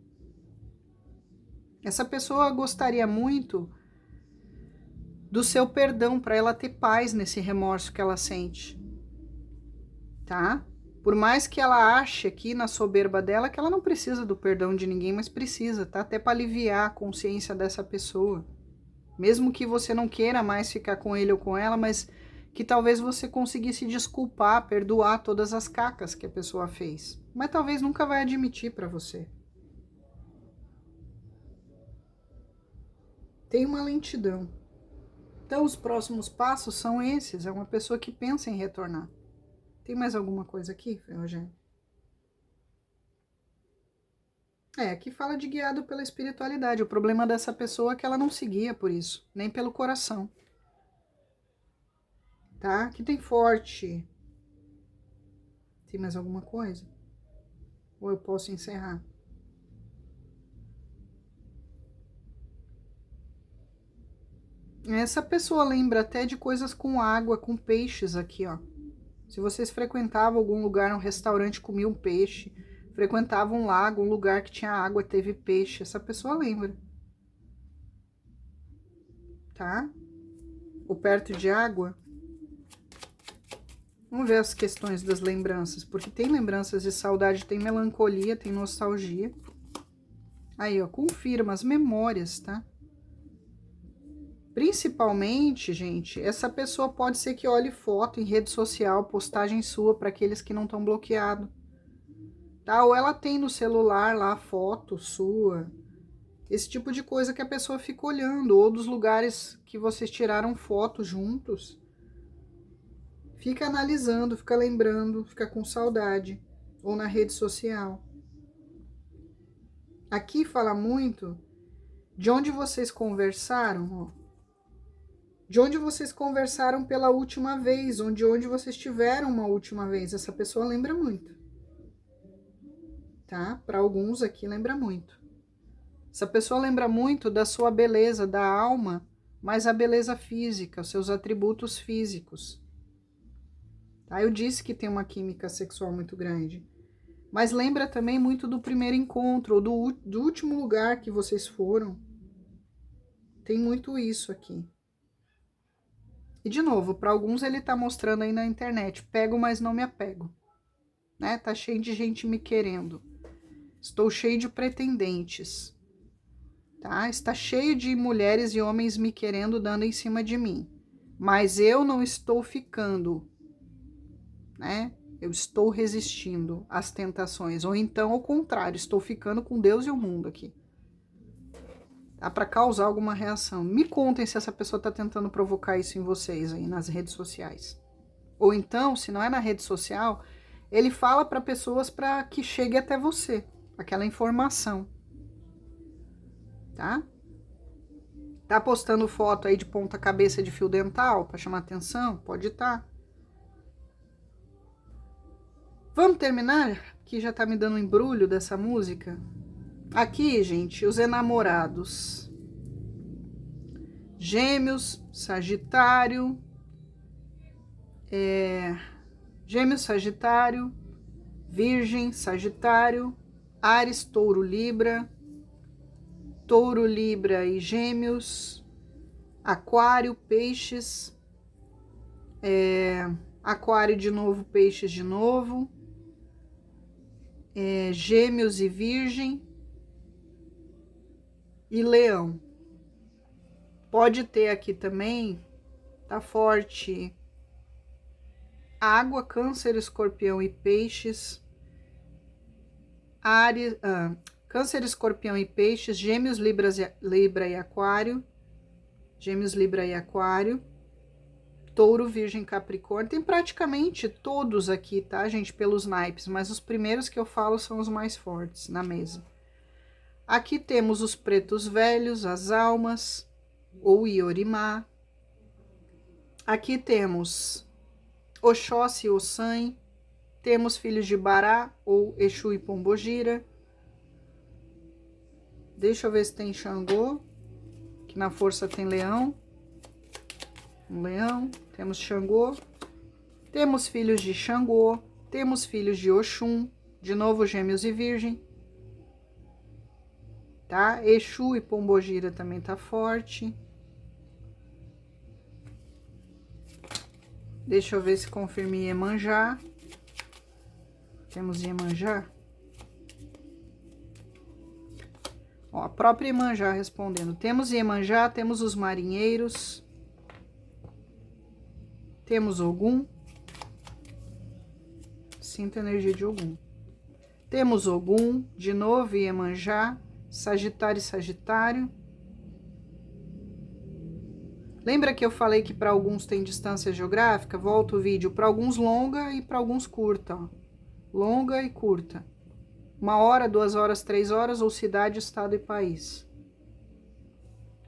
Essa pessoa gostaria muito do seu perdão para ela ter paz nesse remorso que ela sente, tá? Por mais que ela ache aqui na soberba dela que ela não precisa do perdão de ninguém, mas precisa, tá? Até para aliviar a consciência dessa pessoa. Mesmo que você não queira mais ficar com ele ou com ela, mas que talvez você conseguisse desculpar, perdoar todas as cacas que a pessoa fez. Mas talvez nunca vai admitir para você. Tem uma lentidão. Então os próximos passos são esses. É uma pessoa que pensa em retornar. Tem mais alguma coisa aqui, Rogério? Aqui fala de guiado pela espiritualidade. O problema dessa pessoa é que ela não se guia por isso, nem pelo coração. Tá? Aqui tem forte. Tem mais alguma coisa? Ou eu posso encerrar? Essa pessoa lembra até de coisas com água, com peixes aqui, ó. Se vocês frequentavam algum lugar, um restaurante, comiam peixe, frequentavam um lago, um lugar que tinha água, teve peixe, essa pessoa lembra. Tá? Ou perto de água. Vamos ver as questões das lembranças, porque tem lembranças de saudade, tem melancolia, tem nostalgia. Aí, ó, confirma as memórias, tá? Principalmente, gente, essa pessoa pode ser que olhe foto em rede social, postagem sua para aqueles que não estão bloqueados. Tá? Ou ela tem no celular lá foto sua. Esse tipo de coisa que a pessoa fica olhando. Ou dos lugares que vocês tiraram foto juntos. Fica analisando, fica lembrando, fica com saudade. Ou na rede social. Aqui fala muito de onde vocês conversaram, ó. De onde vocês conversaram pela última vez, onde vocês tiveram uma última vez. Essa pessoa lembra muito. Tá? Para alguns aqui lembra muito. Essa pessoa lembra muito da sua beleza, da alma, mas a beleza física, os seus atributos físicos. Tá? Eu disse que tem uma química sexual muito grande. Mas lembra também muito do primeiro encontro, ou do último lugar que vocês foram. Tem muito isso aqui. E de novo, para alguns ele tá mostrando aí na internet, pego, mas não me apego. Né? Tá cheio de gente me querendo. Estou cheio de pretendentes. Tá? Está cheio de mulheres e homens me querendo, dando em cima de mim. Mas eu não estou ficando, né? Eu estou resistindo às tentações. Ou então, ao contrário, estou ficando com Deus e o mundo aqui. Tá? Para causar alguma reação. Me contem se essa pessoa está tentando provocar isso em vocês aí nas redes sociais. Ou então, se não é na rede social, ele fala para pessoas para que chegue até você aquela informação. Tá? Tá postando foto aí de ponta cabeça de fio dental para chamar atenção? Pode estar. Vamos terminar? Que já tá me dando um embrulho dessa música. Aqui, gente, os enamorados. Gêmeos, Sagitário. Gêmeos, Sagitário. Virgem, Sagitário. Áries, Touro, Libra. Touro, Libra e Gêmeos. Aquário, Peixes. Aquário de novo, Peixes de novo. Gêmeos e Virgem. E Leão. Pode ter aqui também, tá forte, Água, Câncer, Escorpião e Peixes. Áries, Câncer, Escorpião e Peixes. Gêmeos, Libra e Aquário. Gêmeos, Libra e Aquário. Touro, Virgem, Capricórnio. Tem praticamente todos aqui, tá, gente? Pelos naipes, mas os primeiros que eu falo são os mais fortes na mesa. Aqui temos os pretos velhos, as almas, ou Iorimá. Aqui temos Oxóssi e Ossan. Temos filhos de Bará, ou Exu e Pombogira. Deixa eu ver se tem Xangô, que na força tem leão. Um leão, temos Xangô. Temos filhos de Xangô, temos filhos de Oxum, de novo Gêmeos e Virgem. Tá? Exu e Pombogira também tá forte. Deixa eu ver se confirma Iemanjá. Temos Iemanjá. Ó, a própria Iemanjá respondendo. Temos Iemanjá, temos os marinheiros. Temos Ogum. Sinta a energia de Ogum. Temos Ogum, de novo Iemanjá, Sagitário e Sagitário. Lembra que eu falei que para alguns tem distância geográfica? Volta o vídeo. Para alguns longa e para alguns curta. Ó. Longa e curta. 1 hora, 2 horas, 3 horas, ou cidade, estado e país.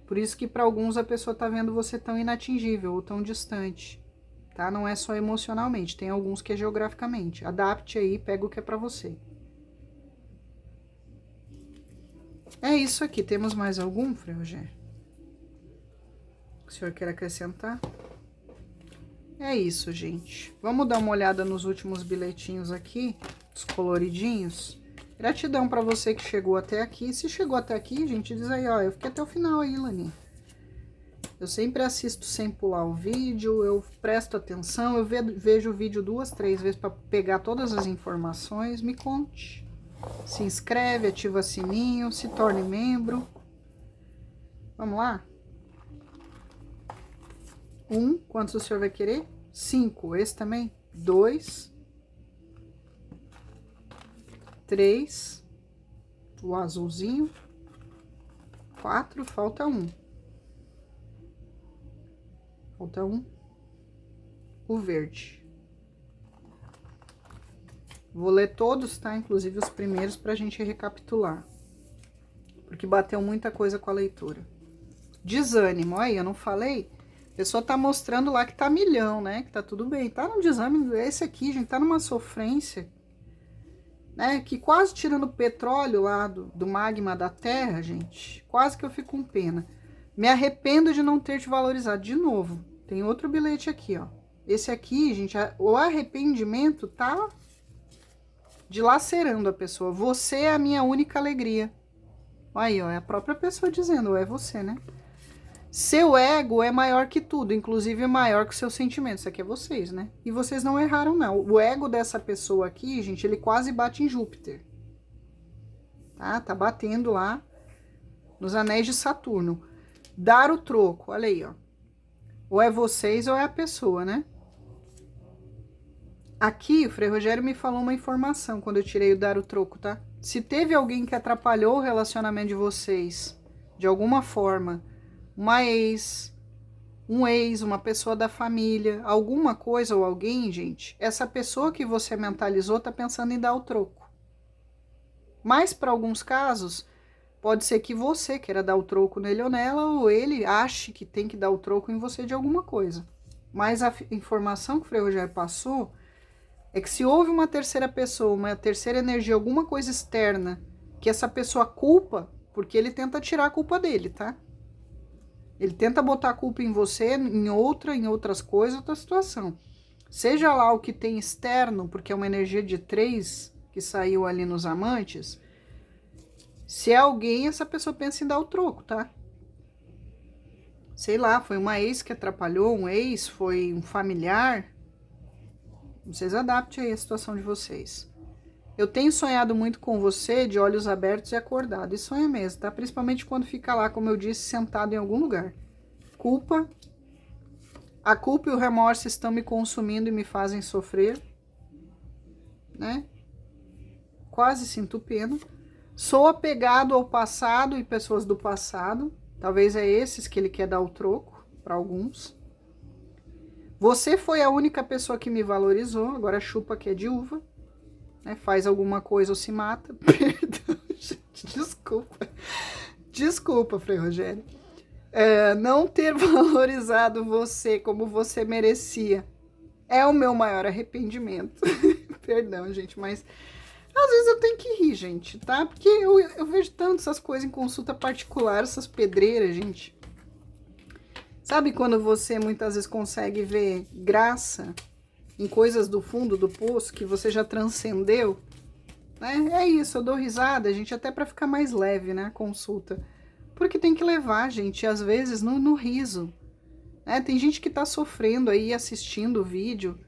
Por isso que para alguns a pessoa tá vendo você tão inatingível ou tão distante. Tá? Não é só emocionalmente, tem alguns que é geograficamente. Adapte aí, pega o que é para você. É isso aqui. Temos mais algum, Frei Rogério? O senhor quer acrescentar? É isso, gente. Vamos dar uma olhada nos últimos bilhetinhos aqui, os coloridinhos. Gratidão para você que chegou até aqui. Se chegou até aqui, gente, diz aí, ó, eu fiquei até o final aí, Lani. Eu sempre assisto sem pular o vídeo, eu presto atenção, eu vejo o vídeo 2, 3 vezes para pegar todas as informações. Me conte. Se inscreve, ativa sininho, se torne membro. Vamos lá? 1, quantos o senhor vai querer? 5, esse também? 2, 3, o azulzinho. 4, falta 1. Falta 1, o verde. Vou ler todos, tá? Inclusive os primeiros pra gente recapitular. Porque bateu muita coisa com a leitura. Desânimo, aí, eu não falei? A pessoa tá mostrando lá que tá milhão, né? Que tá tudo bem. Tá num desânimo, esse aqui, gente, tá numa sofrência, né? Que quase tirando o petróleo lá do magma da terra, gente. Quase que eu fico com pena. Me arrependo de não ter te valorizado. De novo, tem outro bilhete aqui, ó. Esse aqui, gente, o arrependimento tá dilacerando a pessoa. Você é a minha única alegria. Aí, ó, é a própria pessoa dizendo, é você, né? Seu ego é maior que tudo, inclusive é maior que o seu sentimento. Isso aqui é vocês, né? E vocês não erraram, não. O ego dessa pessoa aqui, gente, ele quase bate em Júpiter. Tá? Tá batendo lá nos anéis de Saturno. Dar o troco, olha aí, ó. Ou é vocês ou é a pessoa, né? Aqui, o Frei Rogério me falou uma informação quando eu tirei o dar o troco, tá? Se teve alguém que atrapalhou o relacionamento de vocês, de alguma forma, uma ex, um ex, uma pessoa da família, alguma coisa ou alguém, gente, essa pessoa que você mentalizou tá pensando em dar o troco. Mas, para alguns casos, pode ser que você queira dar o troco nele ou nela, ou ele ache que tem que dar o troco em você de alguma coisa. Mas a informação que o Frei Rogério passou é que se houve uma terceira pessoa, uma terceira energia, alguma coisa externa, que essa pessoa culpa, porque ele tenta tirar a culpa dele, tá? Ele tenta botar a culpa em você, em outras coisas, outra situação. Seja lá o que tem externo, porque é uma energia de 3 que saiu ali nos amantes. Se é alguém, essa pessoa pensa em dar o troco, tá? Sei lá, foi uma ex que atrapalhou, um ex, foi um familiar. Vocês adaptem aí a situação de vocês. Eu tenho sonhado muito com você, de olhos abertos e acordado. E sonha mesmo, tá? Principalmente quando fica lá, como eu disse, sentado em algum lugar. Culpa. A culpa e o remorso estão me consumindo e me fazem sofrer. Né? Quase sinto pena. Sou apegado ao passado e pessoas do passado. Talvez é esses que ele quer dar o troco para alguns. Você foi a única pessoa que me valorizou. Agora chupa que é de uva. Né? Faz alguma coisa ou se mata. Perdão, gente, desculpa. Desculpa, Frei Rogério. Não ter valorizado você como você merecia é o meu maior arrependimento. Perdão, gente, mas Às vezes eu tenho que rir, gente, tá? Porque eu vejo tanto essas coisas em consulta particular, essas pedreiras, gente. Sabe quando você muitas vezes consegue ver graça em coisas do fundo do poço que você já transcendeu? Né? É isso, eu dou risada, gente, até para ficar mais leve, né, a consulta. Porque tem que levar, gente, às vezes no riso. Né? Tem gente que tá sofrendo aí assistindo o vídeo,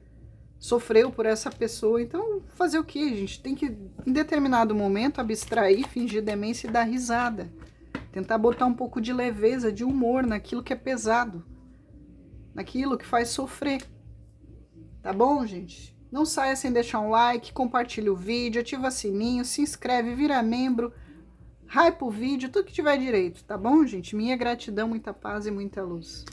sofreu por essa pessoa, então fazer o que, gente? Tem que, em determinado momento, abstrair, fingir demência e dar risada. Tentar botar um pouco de leveza, de humor naquilo que é pesado, naquilo que faz sofrer. Tá bom, gente? Não saia sem deixar um like, compartilha o vídeo, ativa o sininho, se inscreve, vira membro, hypa o vídeo, tudo que tiver direito, tá bom, gente? Minha gratidão, muita paz e muita luz.